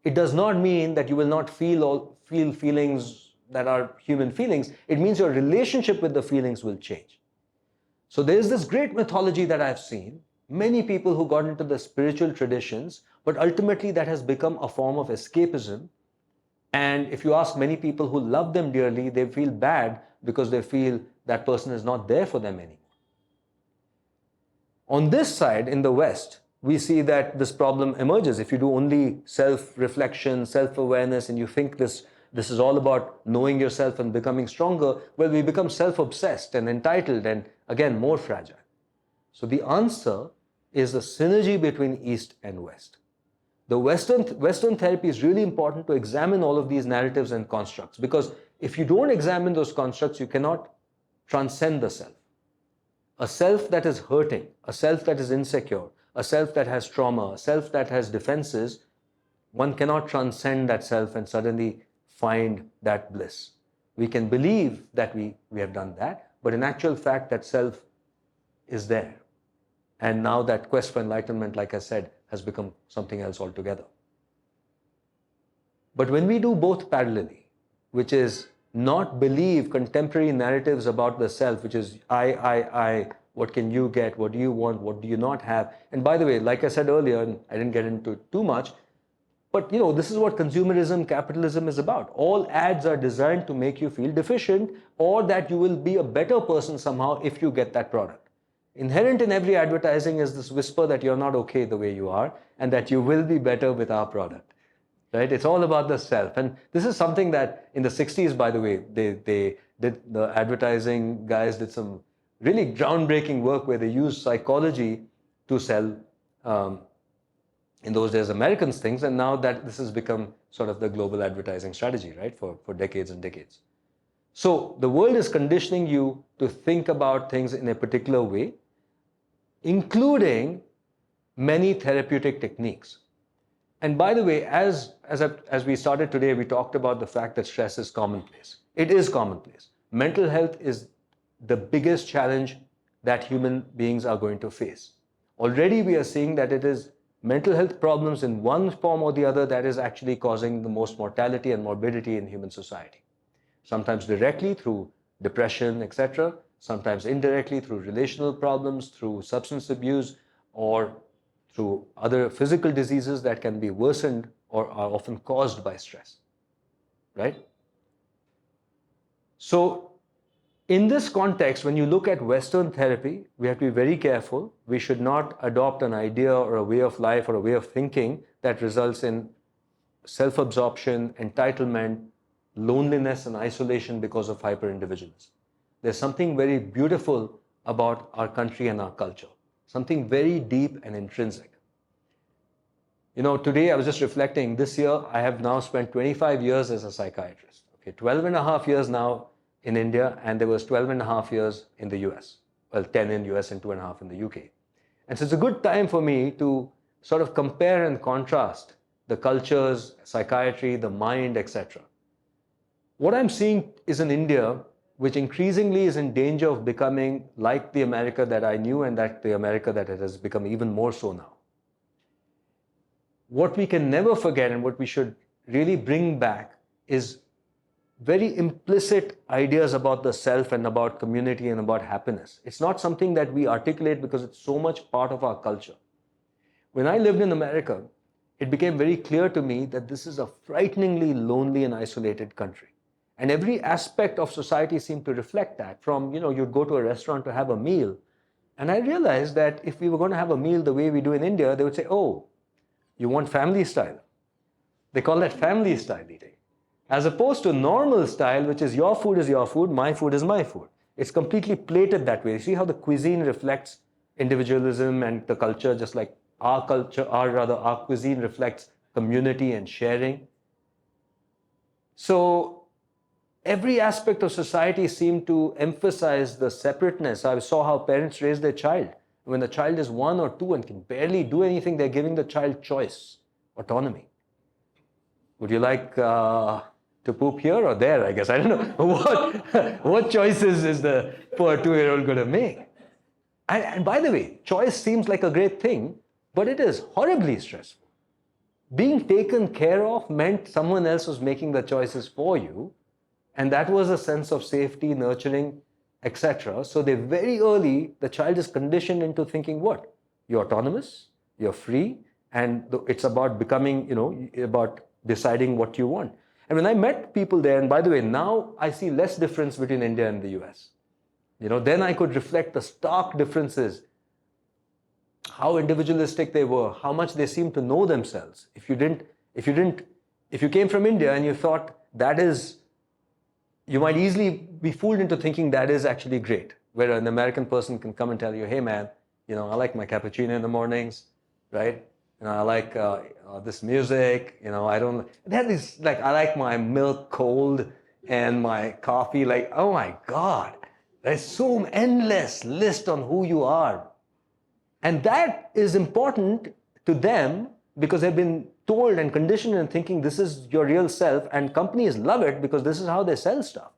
it does not mean that you will not feel feelings that are human feelings. It means your relationship with the feelings will change. So there is this great mythology that I've seen, many people who got into the spiritual traditions, but ultimately that has become a form of escapism. And if you ask many people who love them dearly, they feel bad because they feel that person is not there for them anymore. On this side, in the West, we see that this problem emerges. If you do only self-reflection, self-awareness, and you think this is all about knowing yourself and becoming stronger, well, we become self-obsessed and entitled and, again, more fragile. So the answer is the synergy between East and West. The Western therapy is really important to examine all of these narratives and constructs, because if you don't examine those constructs, you cannot transcend the self. A self that is hurting, a self that is insecure, a self that has trauma, a self that has defenses, one cannot transcend that self and suddenly find that bliss. We can believe that we have done that, but in actual fact, that self is there. And now that quest for enlightenment, like I said, has become something else altogether. But when we do both parallelly, which is not believe contemporary narratives about the self, which is I, what can you get, what do you want, what do you not have? And by the way, like I said earlier, and I didn't get into it too much, but this is what consumerism, capitalism is about. All ads are designed to make you feel deficient or that you will be a better person somehow if you get that product. Inherent in every advertising is this whisper that you're not okay the way you are and that you will be better with our product. Right? It's all about the self. And this is something that in the 60s, by the way, they did, the advertising guys did some really groundbreaking work where they used psychology to sell, in those days, Americans things. And now that this has become sort of the global advertising strategy, right, for decades and decades. So the world is conditioning you to think about things in a particular way, including many therapeutic techniques. And by the way, as we started today, we talked about the fact that stress is commonplace. It is commonplace. Mental health is the biggest challenge that human beings are going to face. Already we are seeing that it is mental health problems in one form or the other that is actually causing the most mortality and morbidity in human society. Sometimes directly through depression, etc. Sometimes indirectly through relational problems, through substance abuse, or through other physical diseases that can be worsened or are often caused by stress, right? So in this context, when you look at Western therapy, we have to be very careful. We should not adopt an idea or a way of life or a way of thinking that results in self-absorption, entitlement, loneliness and isolation because of hyper-individualism. There's something very beautiful about our country and our culture. Something very deep and intrinsic. Today I was just reflecting, this year I have now spent 25 years as a psychiatrist. Okay, 12 and a half years now in India, and there was 12 and a half years in the US. Well, 10 in US and 2.5 in the UK. And so it's a good time for me to sort of compare and contrast the cultures, psychiatry, the mind, etc. What I'm seeing is in India, which increasingly is in danger of becoming like the America that I knew and that the America that it has become even more so now. What we can never forget and what we should really bring back is very implicit ideas about the self and about community and about happiness. It's not something that we articulate because it's so much part of our culture. When I lived in America, it became very clear to me that this is a frighteningly lonely and isolated country. And every aspect of society seemed to reflect that. From, you'd go to a restaurant to have a meal. And I realized that if we were going to have a meal the way we do in India, they would say, oh, you want family style. They call that family style eating. As opposed to normal style, which is your food, my food is my food. It's completely plated that way. You see how the cuisine reflects individualism and the culture, just like our culture, our cuisine reflects community and sharing. So every aspect of society seemed to emphasize the separateness. I saw how parents raise their child. When the child is 1 or 2 and can barely do anything, they're giving the child choice, autonomy. Would you like to poop here or there? I guess I don't know what choices is the poor 2-year-old going to make. And by the way, choice seems like a great thing, but it is horribly stressful. Being taken care of meant someone else was making the choices for you, and that was a sense of safety, nurturing, etc. So they very early, the child is conditioned into thinking what? You're autonomous, you're free, and it's about becoming, about deciding what you want. And when I met people there, and by the way, now I see less difference between India and the US. Then I could reflect the stark differences, how individualistic they were, how much they seemed to know themselves. If you came from India and you thought that is, you might easily be fooled into thinking that is actually great, where an American person can come and tell you, hey man, I like my cappuccino in the mornings, right? I like this music, I don't, that is like, I like my milk cold and my coffee, like, oh my God, there's so endless list on who you are. And that is important to them because they've been told and conditioned in thinking this is your real self, and companies love it because this is how they sell stuff.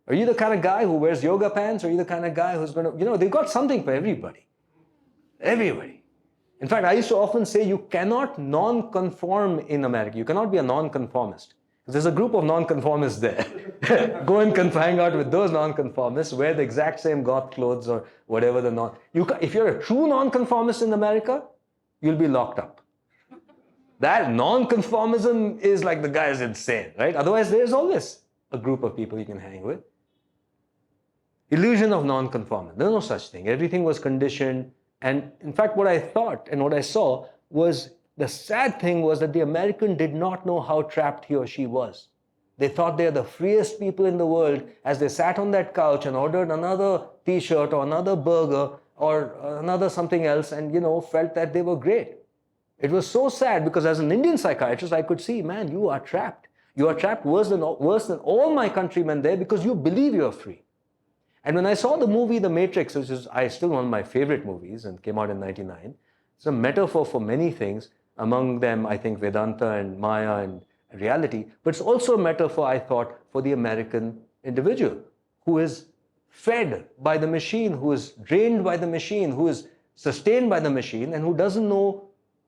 Are you the kind of guy who wears yoga pants? Or are you the kind of guy who's going to, they've got something for everybody. Everybody. In fact, I used to often say you cannot non-conform in America. You cannot be a non-conformist. There's a group of non-conformists there. Go and hang out with those non-conformists, wear the exact same goth clothes or whatever if you're a true non-conformist in America, you'll be locked up. That non-conformism is like the guy is insane, right? Otherwise, there's always a group of people you can hang with. Illusion of non-conformance. There's no such thing. Everything was conditioned. And in fact, what I thought and what I saw was the sad thing was that the American did not know how trapped he or she was. They thought they are the freest people in the world as they sat on that couch and ordered another t-shirt or another burger or another something else and, felt that they were great. It was so sad because as an Indian psychiatrist, I could see, man, you are trapped. You are trapped worse than all my countrymen there because you believe you are free. And when I saw the movie The Matrix, which is still one of my favorite movies and came out in 1999, it's a metaphor for many things. Among them, I think Vedanta and Maya and reality. But it's also a metaphor, I thought, for the American individual who is fed by the machine, who is drained by the machine, who is sustained by the machine, and who doesn't know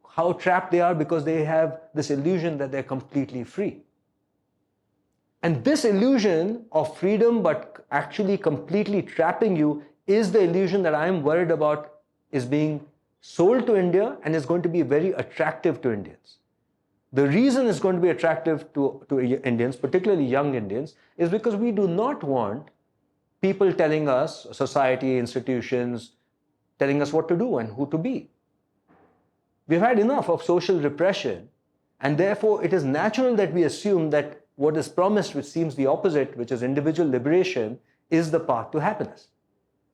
how trapped they are because they have this illusion that they're completely free. And this illusion of freedom, but actually completely trapping you, is the illusion that I'm worried about is being sold to India and is going to be very attractive to Indians. The reason it's going to be attractive to Indians, particularly young Indians, is because we do not want people telling us, society, institutions, telling us what to do and who to be. We've had enough of social repression, and therefore it is natural that we assume that what is promised, which seems the opposite, which is individual liberation, is the path to happiness.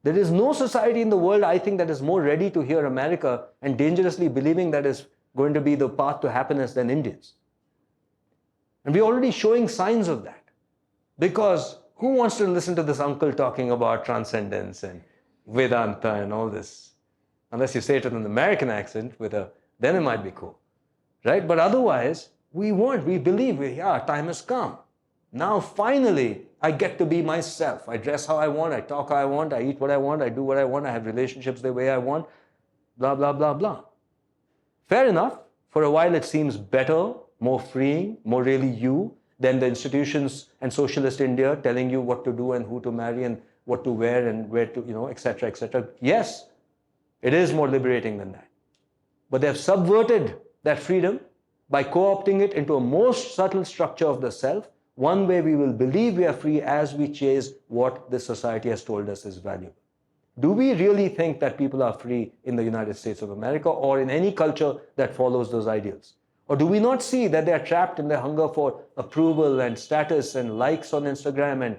There is no society in the world, I think, that is more ready to hear America and dangerously believing that is going to be the path to happiness than Indians. And we're already showing signs of that. Because who wants to listen to this uncle talking about transcendence and Vedanta and all this? Unless you say it with an American accent, then it might be cool. Right? But otherwise, we believe, time has come. Now finally, I get to be myself. I dress how I want, I talk how I want, I eat what I want, I do what I want, I have relationships the way I want, blah, blah, blah, blah. Fair enough. For a while it seems better, more freeing, more really you than the institutions and socialist India telling you what to do and who to marry and what to wear and where to, etc., etc. Yes, it is more liberating than that. But they have subverted that freedom by co-opting it into a more subtle structure of the self, one where we will believe we are free as we chase what this society has told us is valuable. Do we really think that people are free in the United States of America or in any culture that follows those ideals? Or do we not see that they are trapped in their hunger for approval and status and likes on Instagram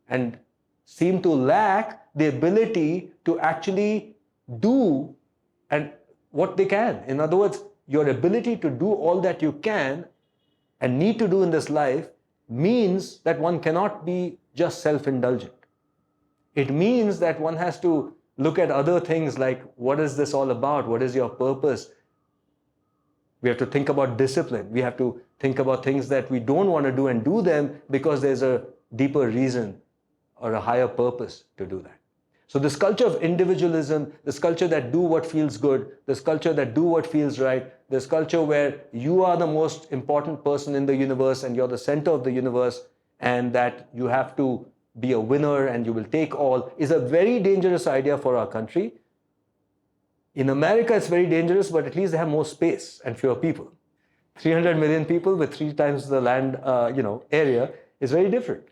and seem to lack the ability to actually do and what they can? In other words, your ability to do all that you can and need to do in this life means that one cannot be just self-indulgent. It means that one has to look at other things like, what is this all about? What is your purpose? We have to think about discipline. We have to think about things that we don't want to do and do them because there's a deeper reason or a higher purpose to do that. So this culture of individualism, this culture that do what feels good, this culture that do what feels right, this culture where you are the most important person in the universe and you're the center of the universe and that you have to be a winner and you will take all, is a very dangerous idea for our country. In America, it's very dangerous, but at least they have more space and fewer people. 300 million people with 3 times the land, area is very different.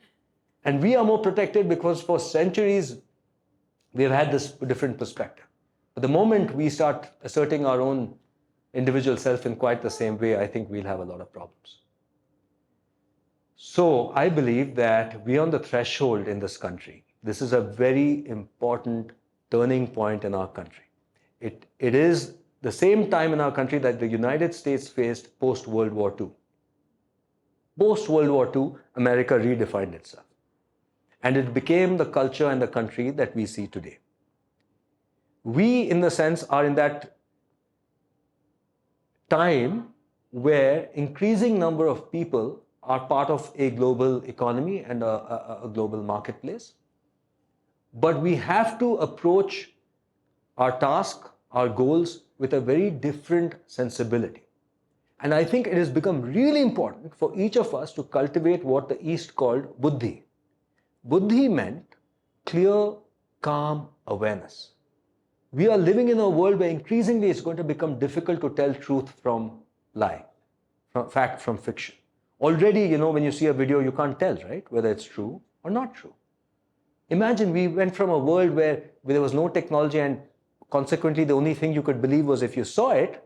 And we are more protected because for centuries, we've had this different perspective. But the moment we start asserting our own individual self in quite the same way, I think we'll have a lot of problems. So I believe that we are on the threshold in this country. This is a very important turning point in our country. It is the same time in our country that the United States faced post-World War II. Post-World War II, America redefined itself. And it became the culture and the country that we see today. We, in the sense, are in that time where increasing number of people are part of a global economy and a global marketplace. But we have to approach our task, our goals, with a very different sensibility. And I think it has become really important for each of us to cultivate what the East called buddhi. Buddhi meant clear, calm awareness. We are living in a world where increasingly it's going to become difficult to tell truth from lie, from fact from fiction. Already, when you see a video, you can't tell, right, whether it's true or not true. Imagine we went from a world where there was no technology and consequently the only thing you could believe was if you saw it,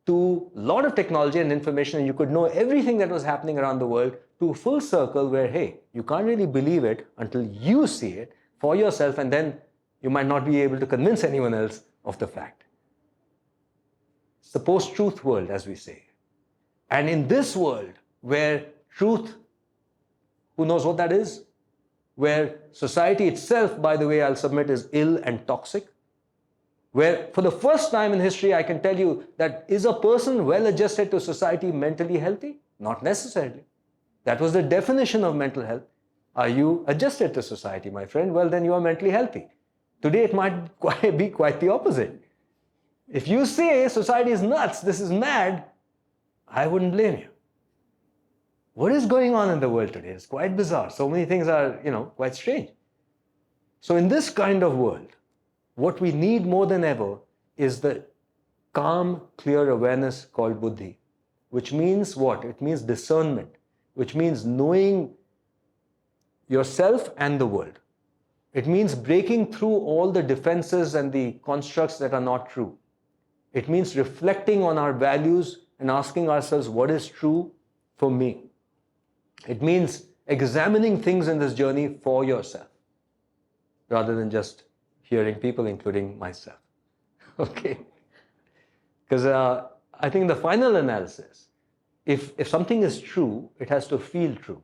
to a lot of technology and information and you could know everything that was happening around the world, to a full circle where, hey, you can't really believe it until you see it for yourself and then you might not be able to convince anyone else of the fact. It's the post-truth world, as we say. And in this world where truth, who knows what that is? Where society itself, by the way, I'll submit, is ill and toxic. Where for the first time in history, I can tell you that is a person well adjusted to society mentally healthy? Not necessarily. That was the definition of mental health. Are you adjusted to society, my friend? Well, then you are mentally healthy. Today, it might be quite the opposite. If you say society is nuts, this is mad, I wouldn't blame you. What is going on in the world today? It's quite bizarre. So many things are, quite strange. So in this kind of world, what we need more than ever is the calm, clear awareness called buddhi, which means what? It means discernment, which means knowing yourself and the world. It means breaking through all the defenses and the constructs that are not true. It means reflecting on our values and asking ourselves what is true for me. It means examining things in this journey for yourself rather than just hearing people, including myself. Okay? Because I think the final analysis, if something is true, it has to feel true.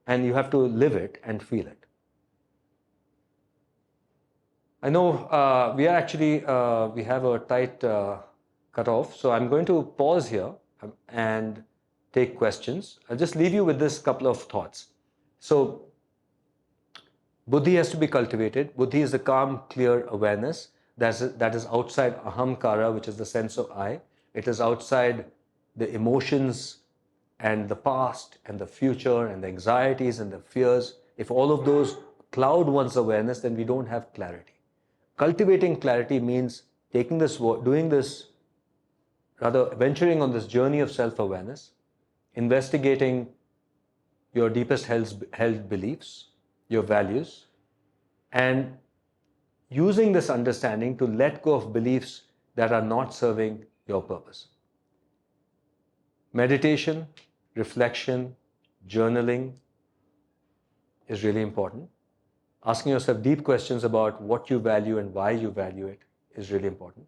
And you have to live it and feel it. I know we have a tight cutoff, so I'm going to pause here and take questions. I'll just leave you with this couple of thoughts. So, buddhi has to be cultivated. Buddhi is a calm, clear awareness that is outside ahamkara, which is the sense of I. It is outside the emotions and the past and the future and the anxieties and the fears. If all of those cloud one's awareness, then we don't have clarity. Cultivating clarity means taking this, doing this, rather venturing on this journey of self-awareness, investigating your deepest held beliefs, your values, and using this understanding to let go of beliefs that are not serving your purpose. Meditation, reflection, journaling is really important. Asking yourself deep questions about what you value and why you value it is really important.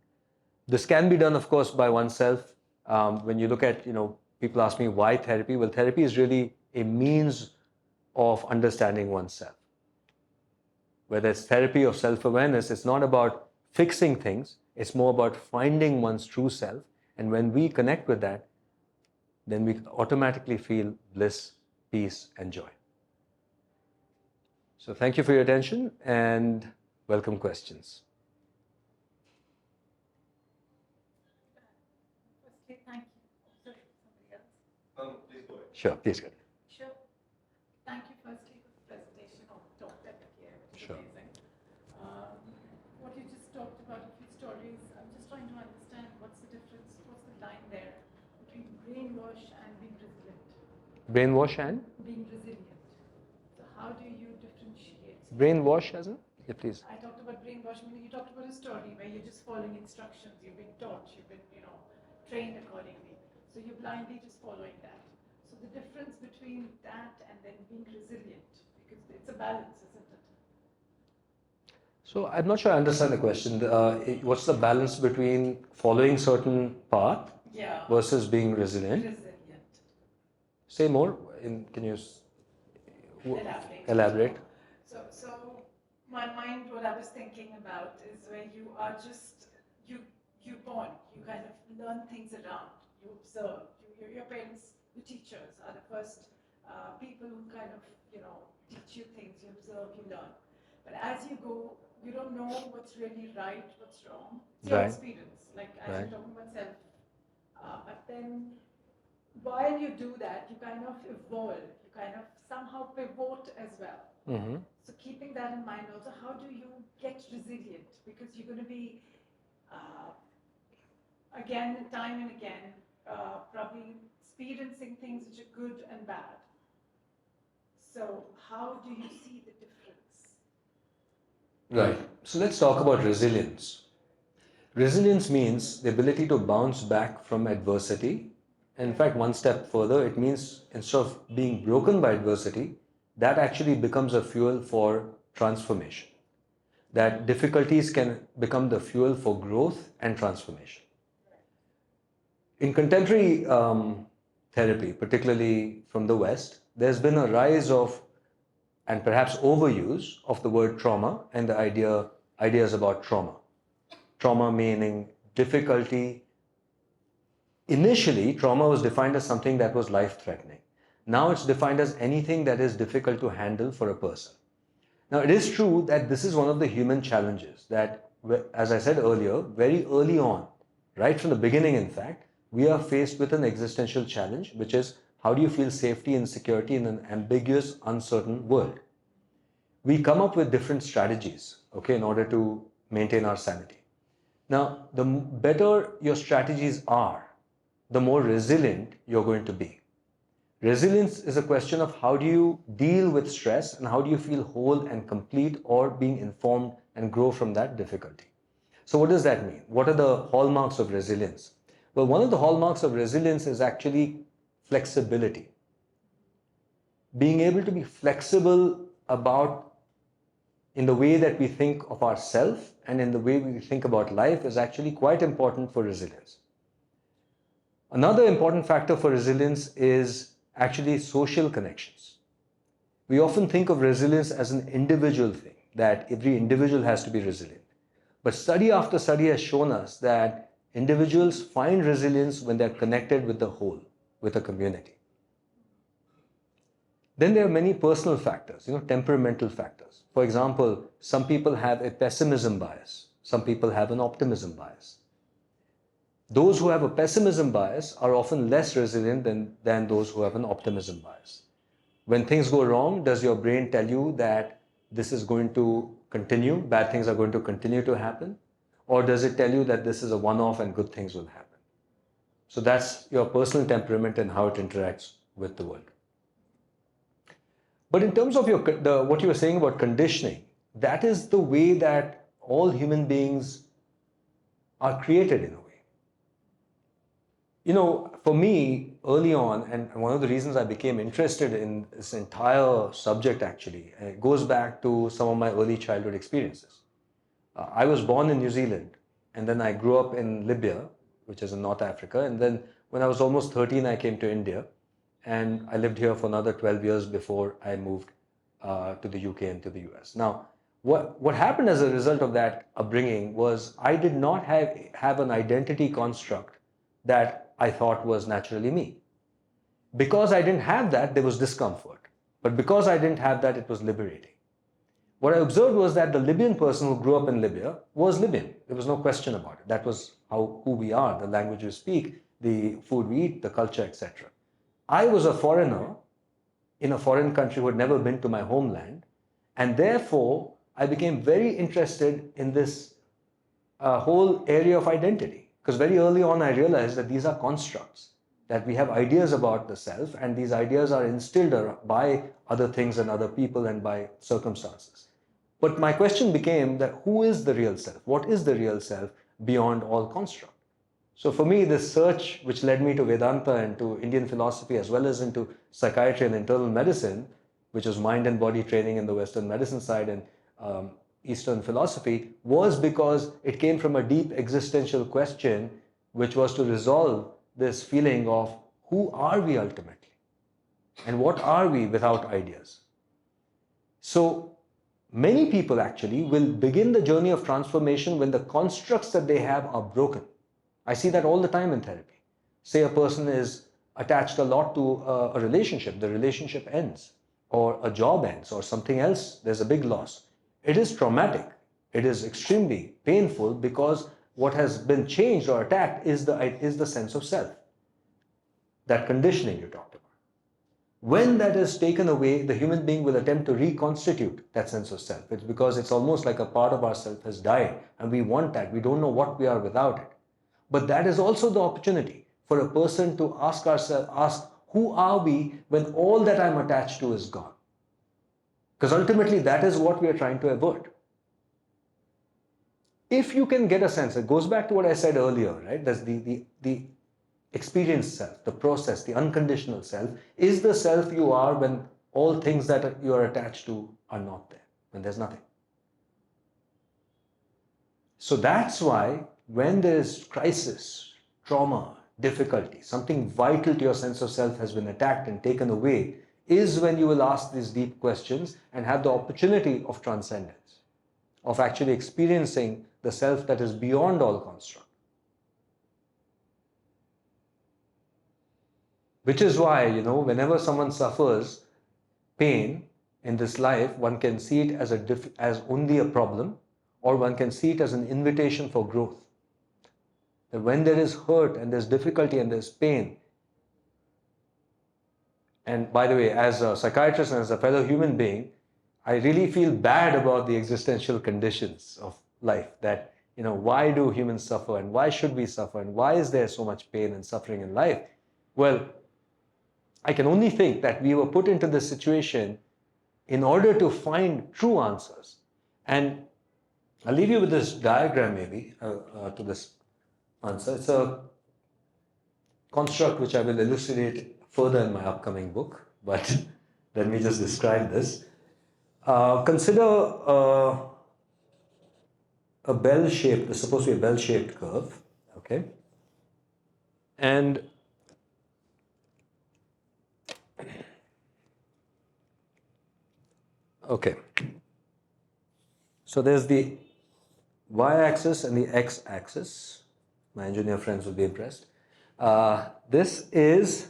This can be done, of course, by oneself. When you look at, people ask me why therapy. Well, therapy is really a means of understanding oneself. Whether it's therapy of self-awareness, it's not about fixing things. It's more about finding one's true self. And when we connect with that, then we automatically feel bliss, peace, and joy. So thank you for your attention and welcome questions. Firstly, thank you. Sorry, somebody else. No, please go ahead. Sure, please go ahead. Sure. Thank you firstly for the presentation of the talk that you gave. It was amazing. What you just talked about, a few stories, I'm just trying to understand what's the difference, what's the line there between brainwash and being resilient. Brainwash and? Being resilient. So how do you differentiate? Brainwash as in? Yeah, please. I talked about brainwash, meaning you talked about a story where you're just following instructions, you've been taught, you've been, trained accordingly. So you're blindly just following that. So the difference between that and then being resilient, because it's a balance, isn't it? So I'm not sure I understand the question. What's the balance between following certain path versus being resilient? Resilient. Say more. Can you elaborate? So my mind, what I was thinking about is where you are just, you're born, you kind of learn things around, you observe, your parents, the teachers are the first people who kind of, teach you things, you observe, you learn. But as you go, you don't know what's really right, what's wrong. It's your experience, like as you're talking about self. But then while you do that, you kind of evolve, you kind of somehow pivot as well. Mm-hmm. So keeping that in mind also, how do you get resilient? Because you're going to be, again, time and again, probably experiencing things which are good and bad. So how do you see the difference? Right. So let's talk about resilience. Resilience means the ability to bounce back from adversity. And in fact, one step further, it means instead of being broken by adversity, that actually becomes a fuel for transformation. That difficulties can become the fuel for growth and transformation. In contemporary therapy, particularly from the West, there's been a rise of, and perhaps overuse of the word trauma and the ideas about trauma. Trauma meaning difficulty. Initially, trauma was defined as something that was life-threatening. Now it's defined as anything that is difficult to handle for a person. Now, it is true that this is one of the human challenges that, as I said earlier, very early on, right from the beginning, in fact, we are faced with an existential challenge, which is how do you feel safety and security in an ambiguous, uncertain world? We come up with different strategies, in order to maintain our sanity. Now, the better your strategies are, the more resilient you're going to be. Resilience is a question of how do you deal with stress and how do you feel whole and complete or being informed and grow from that difficulty. So what does that mean? What are the hallmarks of resilience? Well, one of the hallmarks of resilience is actually flexibility. Being able to be flexible about in the way that we think of ourselves and in the way we think about life is actually quite important for resilience. Another important factor for resilience is actually social connections. We often think of resilience as an individual thing, that every individual has to be resilient. But study after study has shown us that individuals find resilience when they're connected with the whole, with a community. Then there are many personal factors, temperamental factors. For example, some people have a pessimism bias. Some people have an optimism bias. Those who have a pessimism bias are often less resilient than those who have an optimism bias. When things go wrong, does your brain tell you that this is going to continue, bad things are going to continue to happen? Or does it tell you that this is a one-off and good things will happen? So that's your personal temperament and how it interacts with the world. But in terms of what you were saying about conditioning, that is the way that all human beings are created in a way. For me, early on, and one of the reasons I became interested in this entire subject actually, it goes back to some of my early childhood experiences. I was born in New Zealand, and then I grew up in Libya, which is in North Africa, and then when I was almost 13, I came to India, and I lived here for another 12 years before I moved to the UK and to the US. Now, what happened as a result of that upbringing was I did not have an identity construct that I thought was naturally me. Because I didn't have that, there was discomfort. But because I didn't have that, it was liberating. What I observed was that the Libyan person who grew up in Libya was Libyan. There was no question about it. That was who we are, the language we speak, the food we eat, the culture, etc. I was a foreigner in a foreign country who had never been to my homeland, and therefore I became very interested in this whole area of identity. Because very early on I realized that these are constructs, that we have ideas about the self, and these ideas are instilled by other things and other people and by circumstances. But my question became that who is the real self? What is the real self beyond all construct? So for me, this search, which led me to Vedanta and to Indian philosophy, as well as into psychiatry and internal medicine, which was mind and body training in the Western medicine side and Eastern philosophy, was because it came from a deep existential question, which was to resolve this feeling of who are we ultimately? And what are we without ideas? So many people actually will begin the journey of transformation when the constructs that they have are broken. I see that all the time in therapy. Say a person is attached a lot to a relationship, the relationship ends, or a job ends, or something else, there's a big loss. It is traumatic. It is extremely painful because what has been changed or attacked is the sense of self. That conditioning you talked about. When that is taken away, the human being will attempt to reconstitute that sense of self. It's because it's almost like a part of ourself has died and we want that. We don't know what we are without it. But that is also the opportunity for a person to ask who are we when all that I'm attached to is gone? Because ultimately that is what we are trying to avert. If you can get a sense, it goes back to what I said earlier, right? That's the experienced self, the process, the unconditional self, is the self you are when all things that you are attached to are not there, when there's nothing. So that's why when there is crisis, trauma, difficulty, something vital to your sense of self has been attacked and taken away, is when you will ask these deep questions and have the opportunity of transcendence, of actually experiencing the self that is beyond all construct. Which is why, whenever someone suffers pain in this life, one can see it as only a problem, or one can see it as an invitation for growth. That when there is hurt and there's difficulty and there's pain, and by the way, as a psychiatrist and as a fellow human being, I really feel bad about the existential conditions of life, that, why do humans suffer and why should we suffer and why is there so much pain and suffering in life? Well, I can only think that we were put into this situation in order to find true answers. And I'll leave you with this diagram maybe to this answer. It's a construct which I will elucidate further in my upcoming book, but let me just describe this. Consider a bell-shaped, it's supposed to be a bell-shaped curve, okay? And okay, so there's the y-axis and the x-axis. My engineer friends will be impressed. This is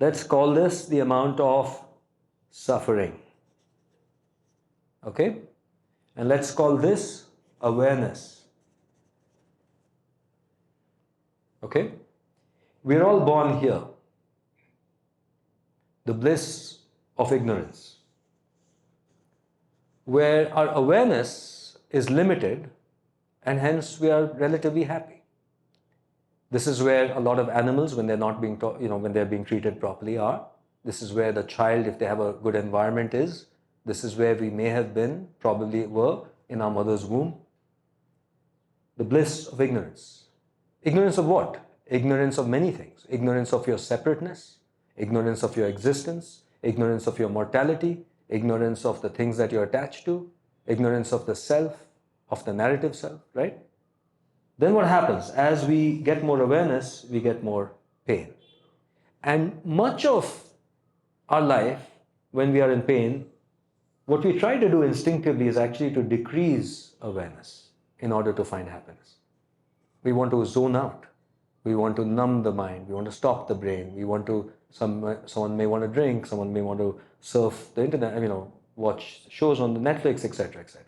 Let's call this the amount of suffering. Okay? And let's call this awareness. Okay? We're all born here. The bliss of ignorance, where our awareness is limited and hence we are relatively happy. This is where a lot of animals, when they're not being taught, when they're being treated properly, are. This is where the child, if they have a good environment, is. This is where we may have been, probably were, in our mother's womb. The bliss of ignorance. Ignorance of what? Ignorance of many things. Ignorance of your separateness, ignorance of your existence, ignorance of your mortality, ignorance of the things that you're attached to, ignorance of the self, of the narrative self, right? Then what happens? As we get more awareness, we get more pain. And much of our life, when we are in pain, what we try to do instinctively is actually to decrease awareness in order to find happiness. We want to zone out. We want to numb the mind. We want to stop the brain. We want to, someone may want to drink, someone may want to surf the internet, watch shows on the Netflix, etc., etc.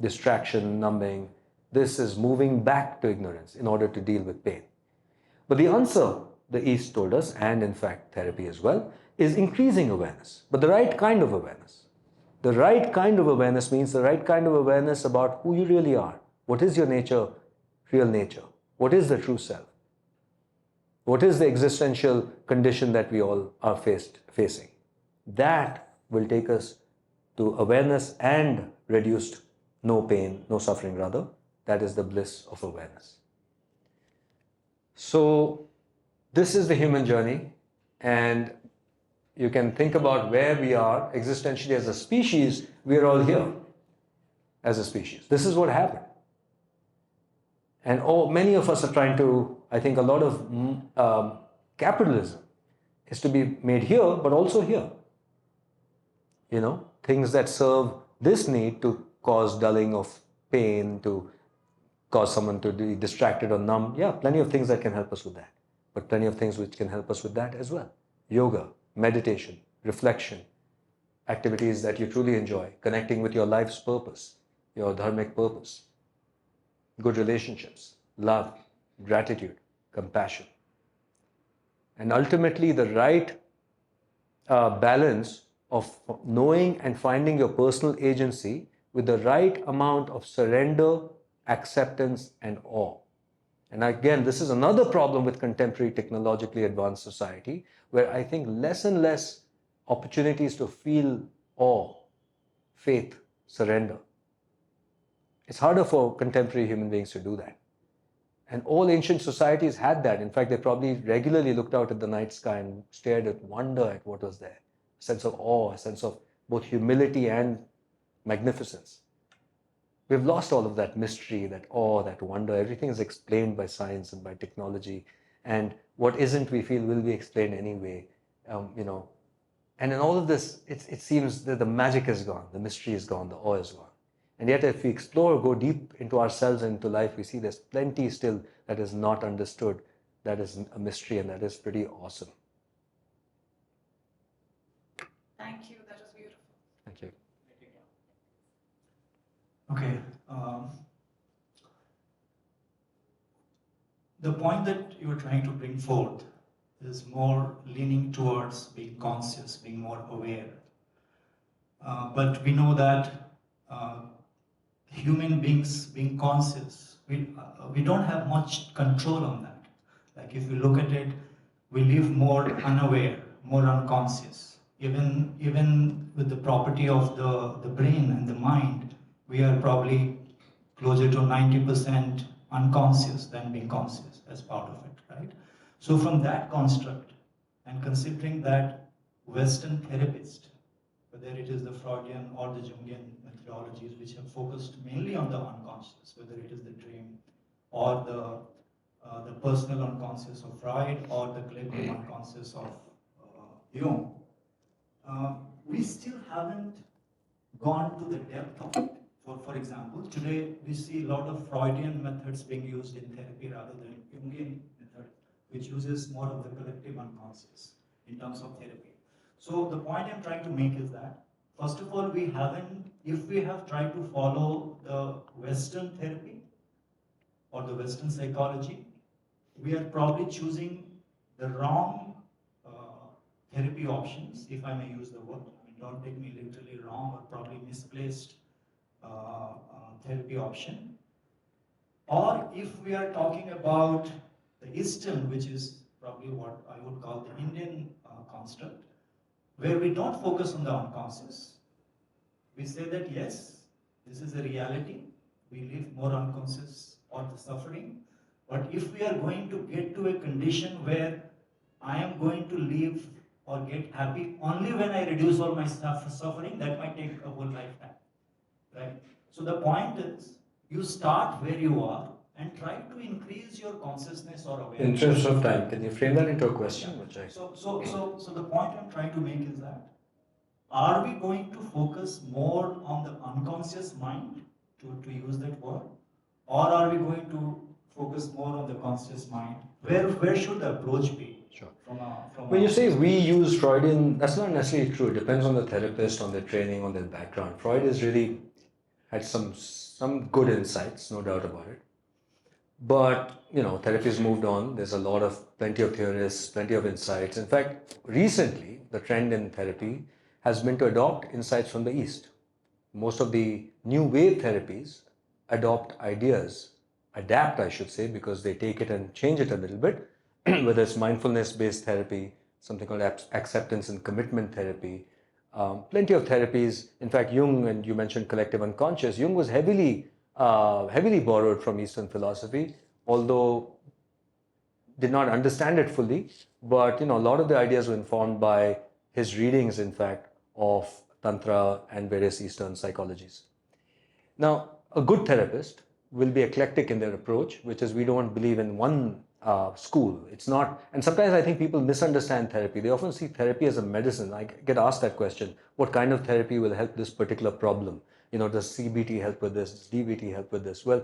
Distraction, numbing. This is moving back to ignorance in order to deal with pain. But the answer, the East told us, and in fact therapy as well, is increasing awareness, but the right kind of awareness. The right kind of awareness means the right kind of awareness about who you really are. What is your nature, real nature? What is the true self? What is the existential condition that we all are facing? That will take us to awareness and reduced no pain, no suffering rather. That is the bliss of awareness. So this is the human journey, and you can think about where we are existentially as a species. We are all here as a species. This is what happened. And many of us are trying to, I think a lot of capitalism is to be made here, but also here. Things that serve this need to cause dulling of pain, to cause someone to be distracted or numb. Yeah, plenty of things that can help us with that. But plenty of things which can help us with that as well. Yoga, meditation, reflection, activities that you truly enjoy, connecting with your life's purpose, your dharmic purpose, good relationships, love, gratitude, compassion. And ultimately the right balance of knowing and finding your personal agency with the right amount of surrender, acceptance, and awe. And again, this is another problem with contemporary technologically advanced society, where I think less and less opportunities to feel awe, faith, surrender. It's harder for contemporary human beings to do that. And all ancient societies had that. In fact, they probably regularly looked out at the night sky and stared at wonder at what was there. A sense of awe, a sense of both humility and magnificence. We've lost all of that mystery, that awe, that wonder. Everything is explained by science and by technology. And what isn't, we feel, will be explained anyway. And in all of this, it seems that the magic is gone, the mystery is gone, the awe is gone. And yet if we explore, go deep into ourselves and into life, we see there's plenty still that is not understood, that is a mystery, and that is pretty awesome. Thank you. That was beautiful. Thank you. Okay. The point that you are trying to bring forth is more leaning towards being conscious, being more aware. But we know that human beings being conscious, we don't have much control on that. Like if you look at it, we live more unaware, more unconscious. Even with the property of the brain and the mind, we are probably closer to 90% unconscious than being conscious as part of it, right? So from that construct, and considering that Western therapists, whether it is the Freudian or the Jungian methodologies, which have focused mainly on the unconscious, whether it is the dream or the personal unconscious of Freud or the collective unconscious of Jung, we still haven't gone to the depth of it. For example, today we see a lot of Freudian methods being used in therapy rather than Jungian method, which uses more of the collective unconscious. in terms of therapy. So the point I'm trying to make is that, first of all, if we have tried to follow the Western therapy or the Western psychology, we are probably choosing the wrong therapy options, if I may use the word. I mean, don't take me literally wrong, or probably misplaced therapy option. Or if we are talking about the Eastern, which is probably what I would call the Indian construct, where we don't focus on the unconscious. We say that yes, this is a reality. We live more unconscious or the suffering. But if we are going to get to a condition where I am going to live or get happy only when I reduce all my suffering, that might take a whole lifetime, right? So the point is, you start where you are and try to increase your consciousness or awareness. In interest of time, can you frame that into a question? Yeah. So the point I'm trying to make is that, are we going to focus more on the unconscious mind, to use that word, or are we going to focus more on the conscious mind? Where should the approach be? Sure. From When you say we use Freudian, that's not necessarily true. It depends on the therapist, on their training, on their background. Freud has really had some good insights, no doubt about it. But, therapy has moved on. There's plenty of theorists, plenty of insights. In fact, recently, the trend in therapy has been to adopt insights from the East. Most of the new wave therapies adapt, I should say, because they take it and change it a little bit, whether it's mindfulness-based therapy, something called acceptance and commitment therapy, plenty of therapies. In fact, Jung, and you mentioned collective unconscious, Jung was heavily borrowed from Eastern philosophy, although did not understand it fully. But a lot of the ideas were informed by his readings, in fact, of Tantra and various Eastern psychologies. Now, a good therapist will be eclectic in their approach, which is we don't believe in one school. It's not, and sometimes I think people misunderstand therapy. They often see therapy as a medicine. I get asked that question: what kind of therapy will help this particular problem? Does CBT help with this? Does DBT help with this? Well,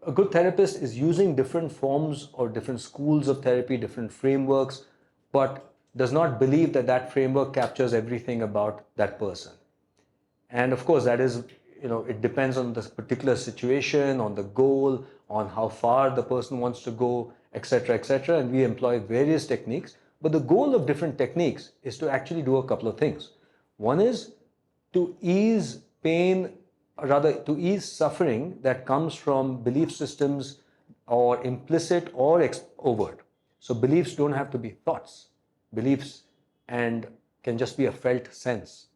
a good therapist is using different forms or different schools of therapy, different frameworks, but does not believe that that framework captures everything about that person. And of course, that is, it depends on the particular situation, on the goal, on how far the person wants to go, etc., etc. And we employ various techniques. But the goal of different techniques is to actually do a couple of things. One is to ease pain, or rather to ease suffering that comes from belief systems, or implicit or overt. So beliefs don't have to be thoughts. Beliefs and can just be a felt sense.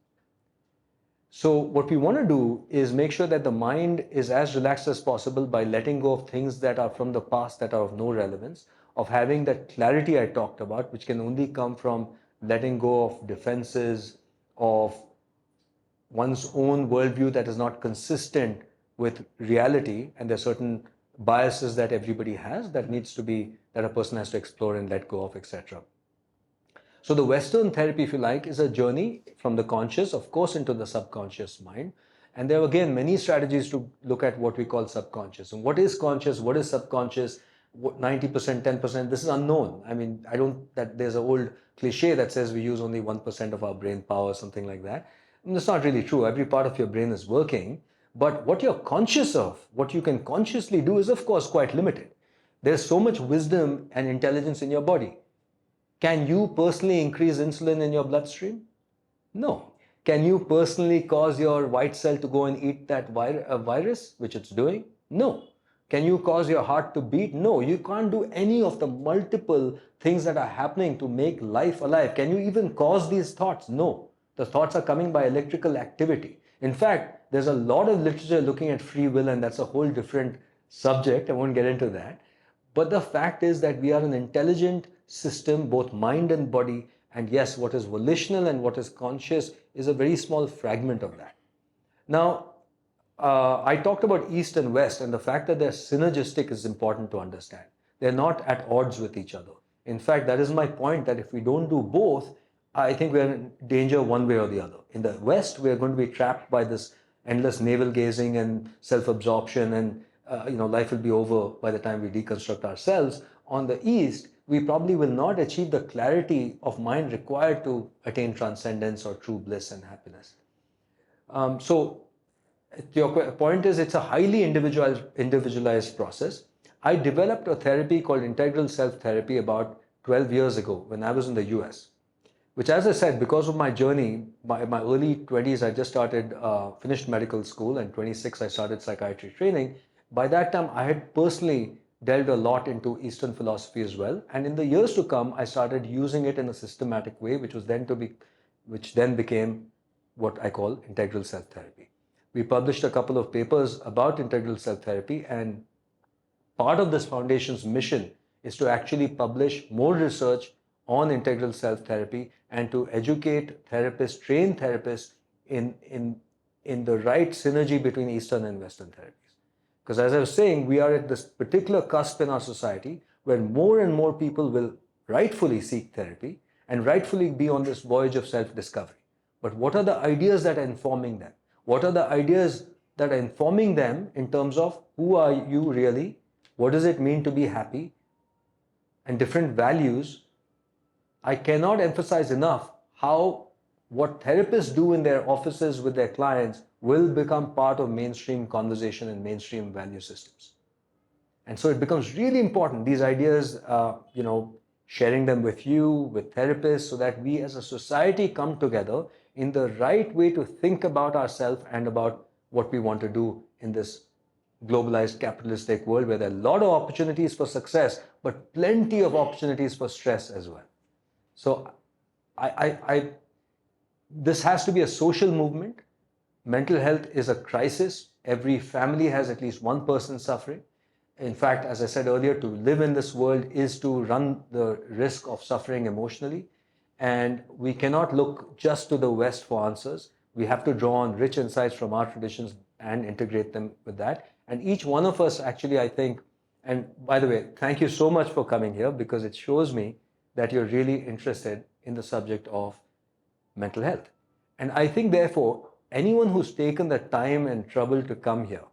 So what we want to do is make sure that the mind is as relaxed as possible by letting go of things that are from the past that are of no relevance, of having that clarity I talked about, which can only come from letting go of defenses, of one's own worldview that is not consistent with reality, and there are certain biases that everybody has that a person has to explore and let go of, etc. So the Western therapy, if you like, is a journey from the conscious, of course, into the subconscious mind. And there are, again, many strategies to look at what we call subconscious. And what is conscious? What is subconscious? 90%, 10%, this is unknown. I mean, there's an old cliche that says we use only 1% of our brain power, something like that. And that's not really true. Every part of your brain is working. But what you're conscious of, what you can consciously do is, of course, quite limited. There's so much wisdom and intelligence in your body. Can you personally increase insulin in your bloodstream? No. Can you personally cause your white cell to go and eat that virus, which it's doing? No. Can you cause your heart to beat? No. You can't do any of the multiple things that are happening to make life alive. Can you even cause these thoughts? No. The thoughts are coming by electrical activity. In fact, there's a lot of literature looking at free will, and that's a whole different subject. I won't get into that. But the fact is that we are an intelligent system, both mind and body. And yes, what is volitional and what is conscious is a very small fragment of that. Now, I talked about East and West, and the fact that they're synergistic is important to understand. They're not at odds with each other. In fact, that is my point, that if we don't do both, I think we're in danger one way or the other. In the West, we're going to be trapped by this endless navel gazing and self-absorption, and life will be over by the time we deconstruct ourselves. On the East, we probably will not achieve the clarity of mind required to attain transcendence or true bliss and happiness. So your point is it's a highly individualized process. I developed a therapy called integral self-therapy about 12 years ago when I was in the US, which, as I said, because of my journey, my early 20s, I just finished medical school, and 26, I started psychiatry training. By that time, I had personally delved a lot into Eastern philosophy as well. And in the years to come, I started using it in a systematic way, which then became what I call integral self-therapy. We published a couple of papers about integral self-therapy, and part of this foundation's mission is to actually publish more research on integral self-therapy and to educate therapists, train therapists in the right synergy between Eastern and Western therapies. Because as I was saying, we are at this particular cusp in our society where more and more people will rightfully seek therapy and rightfully be on this voyage of self-discovery. But what are the ideas that are informing them? What are the ideas that are informing them in terms of who are you really? What does it mean to be happy? And different values. I cannot emphasize enough how what therapists do in their offices with their clients will become part of mainstream conversation and mainstream value systems. And so it becomes really important, these ideas, sharing them with you, with therapists, so that we as a society come together in the right way to think about ourselves and about what we want to do in this globalized capitalistic world where there are a lot of opportunities for success, but plenty of opportunities for stress as well. So this has to be a social movement. Mental health is a crisis. Every family has at least one person suffering. In fact, as I said earlier, to live in this world is to run the risk of suffering emotionally. And we cannot look just to the West for answers. We have to draw on rich insights from our traditions and integrate them with that. And each one of us actually, I think, and by the way, thank you so much for coming here, because it shows me that you're really interested in the subject of mental health. And I think, therefore, anyone who's taken the time and trouble to come here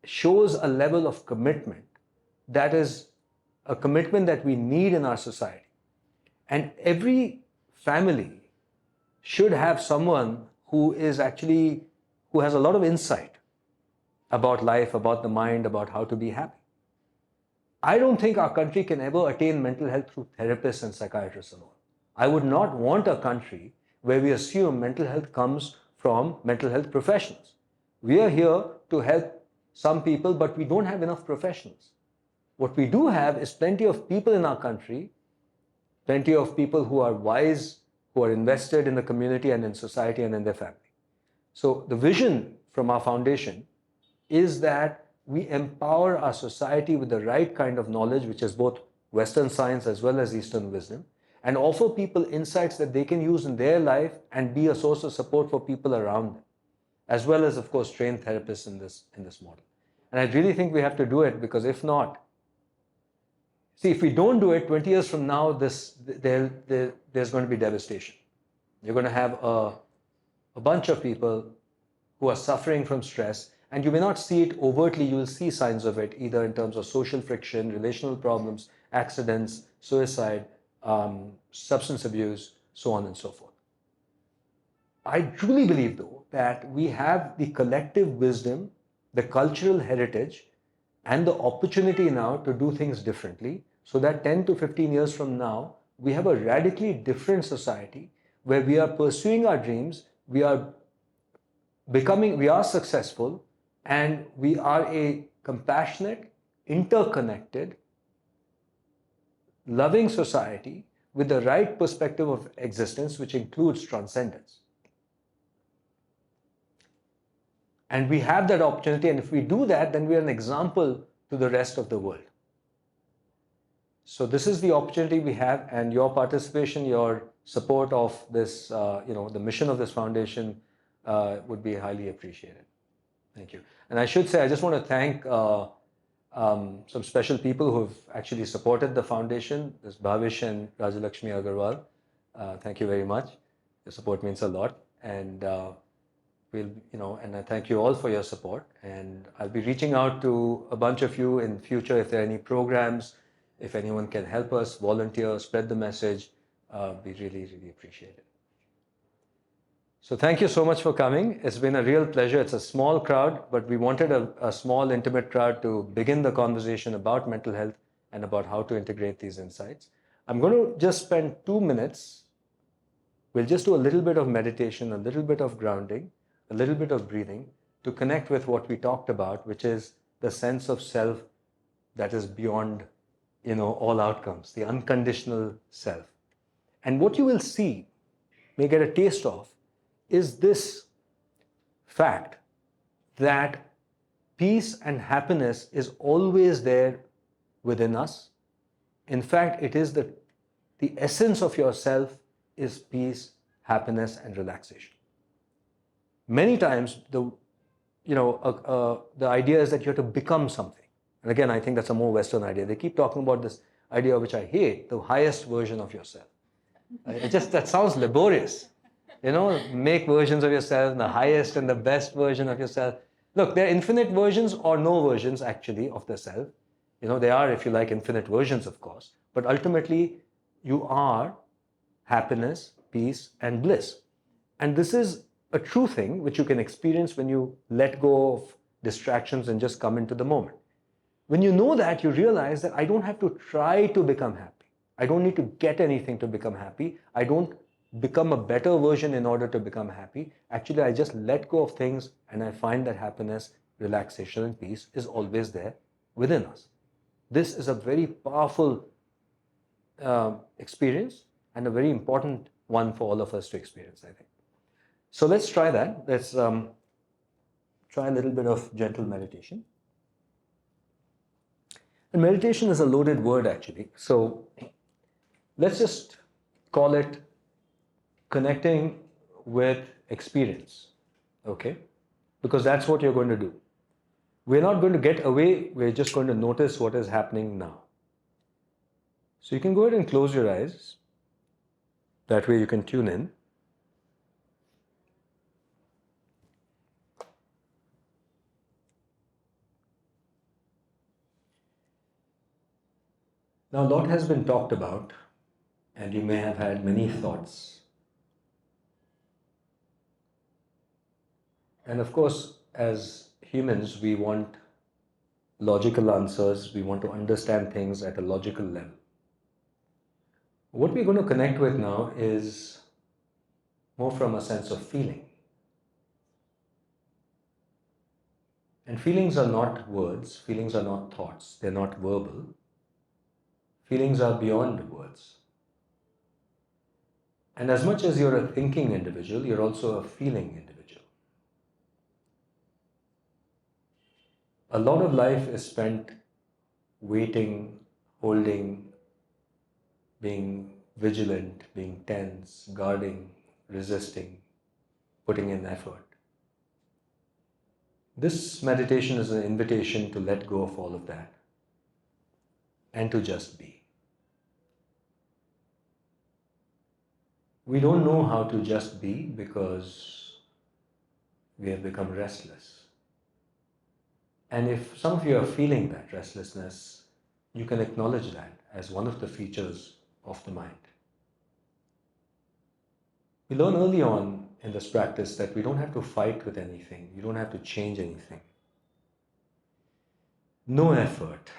shows a level of commitment that is a commitment that we need in our society. And every family should have someone who has a lot of insight about life, about the mind, about how to be happy. I don't think our country can ever attain mental health through therapists and psychiatrists alone. I would not want a country where we assume mental health comes from mental health professionals. We are here to help some people, but we don't have enough professionals. What we do have is plenty of people in our country, plenty of people who are wise, who are invested in the community and in society and in their family. So the vision from our foundation is that we empower our society with the right kind of knowledge, which is both Western science as well as Eastern wisdom, and offer people insights that they can use in their life and be a source of support for people around them, as well as, of course, train therapists in this model. And I really think we have to do it, because if not, see, if we don't do it, 20 years from now, there's going to be devastation. You're going to have a bunch of people who are suffering from stress, and you may not see it overtly. You will see signs of it either in terms of social friction, relational problems, accidents, suicide, substance abuse, so on and so forth. I truly believe, though, that we have the collective wisdom, the cultural heritage, and the opportunity now to do things differently, so that 10 to 15 years from now, we have a radically different society where we are pursuing our dreams, we are successful, and we are a compassionate, interconnected, loving society with the right perspective of existence, which includes transcendence. And we have that opportunity, and if we do that, then we are an example to the rest of the world. So this is the opportunity we have, and your participation, your support of this, the mission of this foundation would be highly appreciated. Thank you. And I should say, I just want to thank some special people who have actually supported the foundation. There's Bhavish and Rajalakshmi Agarwal. Thank you very much. Your support means a lot. And and I thank you all for your support. And I'll be reaching out to a bunch of you in future if there are any programs If anyone can help us, volunteer, spread the message, we really, really appreciate it. So thank you so much for coming. It's been a real pleasure. It's a small crowd, but we wanted a small, intimate crowd to begin the conversation about mental health and about how to integrate these insights. I'm going to just spend 2 minutes. We'll just do a little bit of meditation, a little bit of grounding, a little bit of breathing to connect with what we talked about, which is the sense of self that is beyond, all outcomes, the unconditional self. And what you will see, may get a taste of, is this fact that peace and happiness is always there within us. In fact, it is the essence of yourself is peace, happiness, and relaxation. Many times, the idea is that you have to become something. And again, I think that's a more Western idea. They keep talking about this idea, which I hate, the highest version of yourself. That sounds laborious. Make versions of yourself, the highest and the best version of yourself. Look, there are infinite versions or no versions actually of the self. They are, if you like, infinite versions, of course. But ultimately, you are happiness, peace, and bliss. And this is a true thing which you can experience when you let go of distractions and just come into the moment. When you know that, you realize that I don't have to try to become happy. I don't need to get anything to become happy. I don't become a better version in order to become happy. Actually, I just let go of things and I find that happiness, relaxation, and peace is always there within us. This is a very powerful experience and a very important one for all of us to experience, I think. So let's try that. Let's try a little bit of gentle meditation. And meditation is a loaded word, actually. So let's just call it connecting with experience, okay? Because that's what you're going to do. We're not going to get away, we're just going to notice what is happening now. So you can go ahead and close your eyes. That way you can tune in. Now, a lot has been talked about, and you may have had many thoughts. And of course, as humans, we want logical answers. We want to understand things at a logical level. What we're going to connect with now is more from a sense of feeling. And feelings are not words, feelings are not thoughts, they're not verbal. Feelings are beyond words. And as much as you're a thinking individual, you're also a feeling individual. A lot of life is spent waiting, holding, being vigilant, being tense, guarding, resisting, putting in effort. This meditation is an invitation to let go of all of that and to just be. We don't know how to just be because we have become restless. And if some of you are feeling that restlessness, you can acknowledge that as one of the features of the mind. We learn early on in this practice that we don't have to fight with anything. You don't have to change anything. No effort.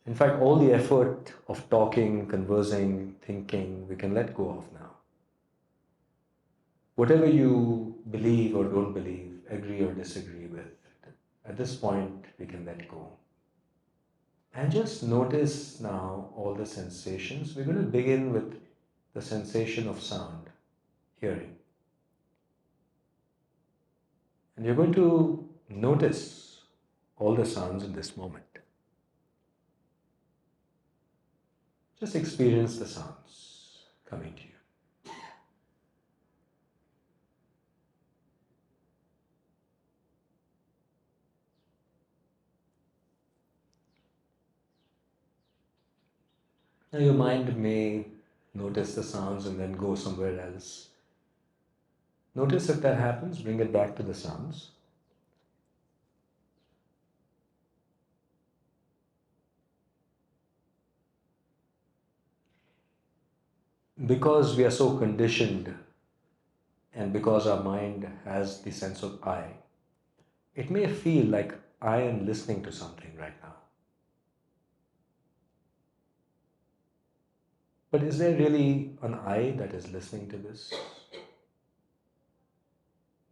In fact, all the effort of talking, conversing, thinking, we can let go of now. Whatever you believe or don't believe, agree or disagree with, at this point, we can let go. And just notice now all the sensations. We're going to begin with the sensation of sound, hearing. And you're going to notice all the sounds in this moment. Just experience the sounds coming to you. Now your mind may notice the sounds and then go somewhere else. Notice if that happens, bring it back to the sounds. Because we are so conditioned and because our mind has the sense of I, it may feel like I am listening to something right now. But is there really an I that is listening to this?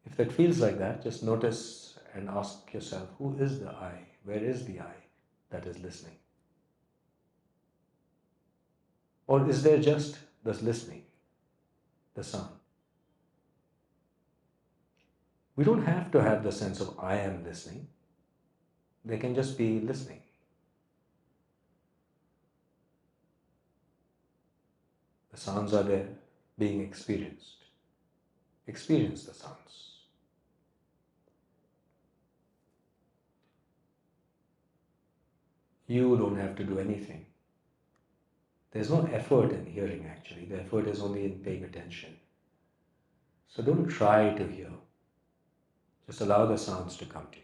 If that feels like that, just notice and ask yourself, who is the I? Where is the I that is listening? Or is there just this listening, the sound? We don't have to have the sense of I am listening. They can just be listening. The sounds are there, being experienced. Experience the sounds. You don't have to do anything. There's no effort in hearing actually. The effort is only in paying attention. So don't try to hear. Just allow the sounds to come to you.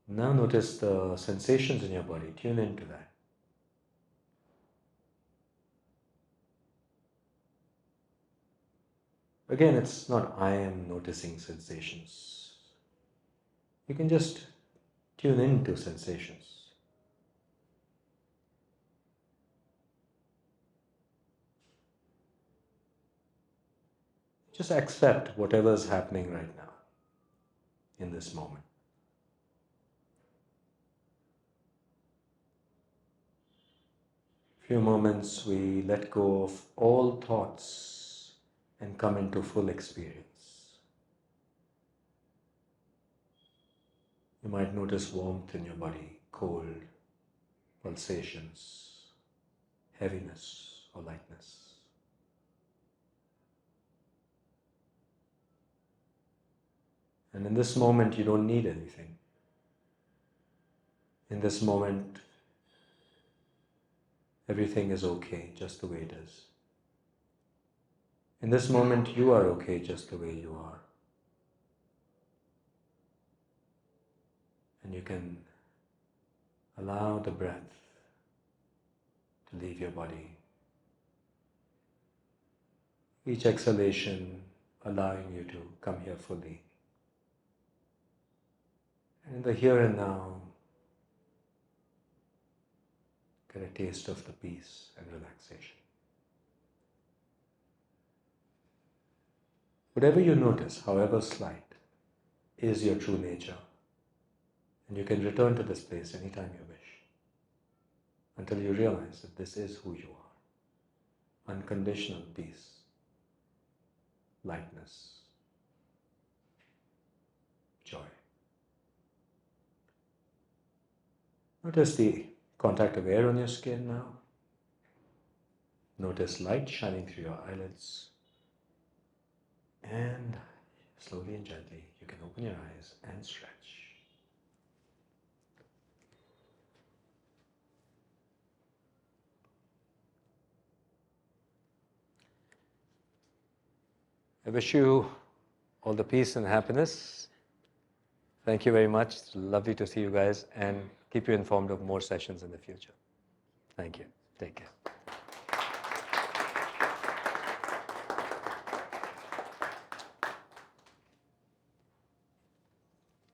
Now notice the sensations in your body. Tune into that. Again, it's not I am noticing sensations. You can just tune into sensations. Just accept whatever is happening right now, in this moment. Few moments we let go of all thoughts and come into full experience. You might notice warmth in your body, cold, pulsations, heaviness or lightness. And in this moment, you don't need anything. In this moment, everything is okay just the way it is. In this moment, you are okay just the way you are. And you can allow the breath to leave your body. Each exhalation allowing you to come here fully. And in the here and now, get a taste of the peace and relaxation. Whatever you notice, however slight, is your true nature. And you can return to this place anytime you wish, until you realize that this is who you are. Unconditional peace, lightness, joy. Notice the contact of air on your skin now. Notice light shining through your eyelids. And slowly and gently, you can open your eyes and stretch. I wish you all the peace and happiness. Thank you very much. It's lovely to see you guys and keep you informed of more sessions in the future. Thank you. Take care.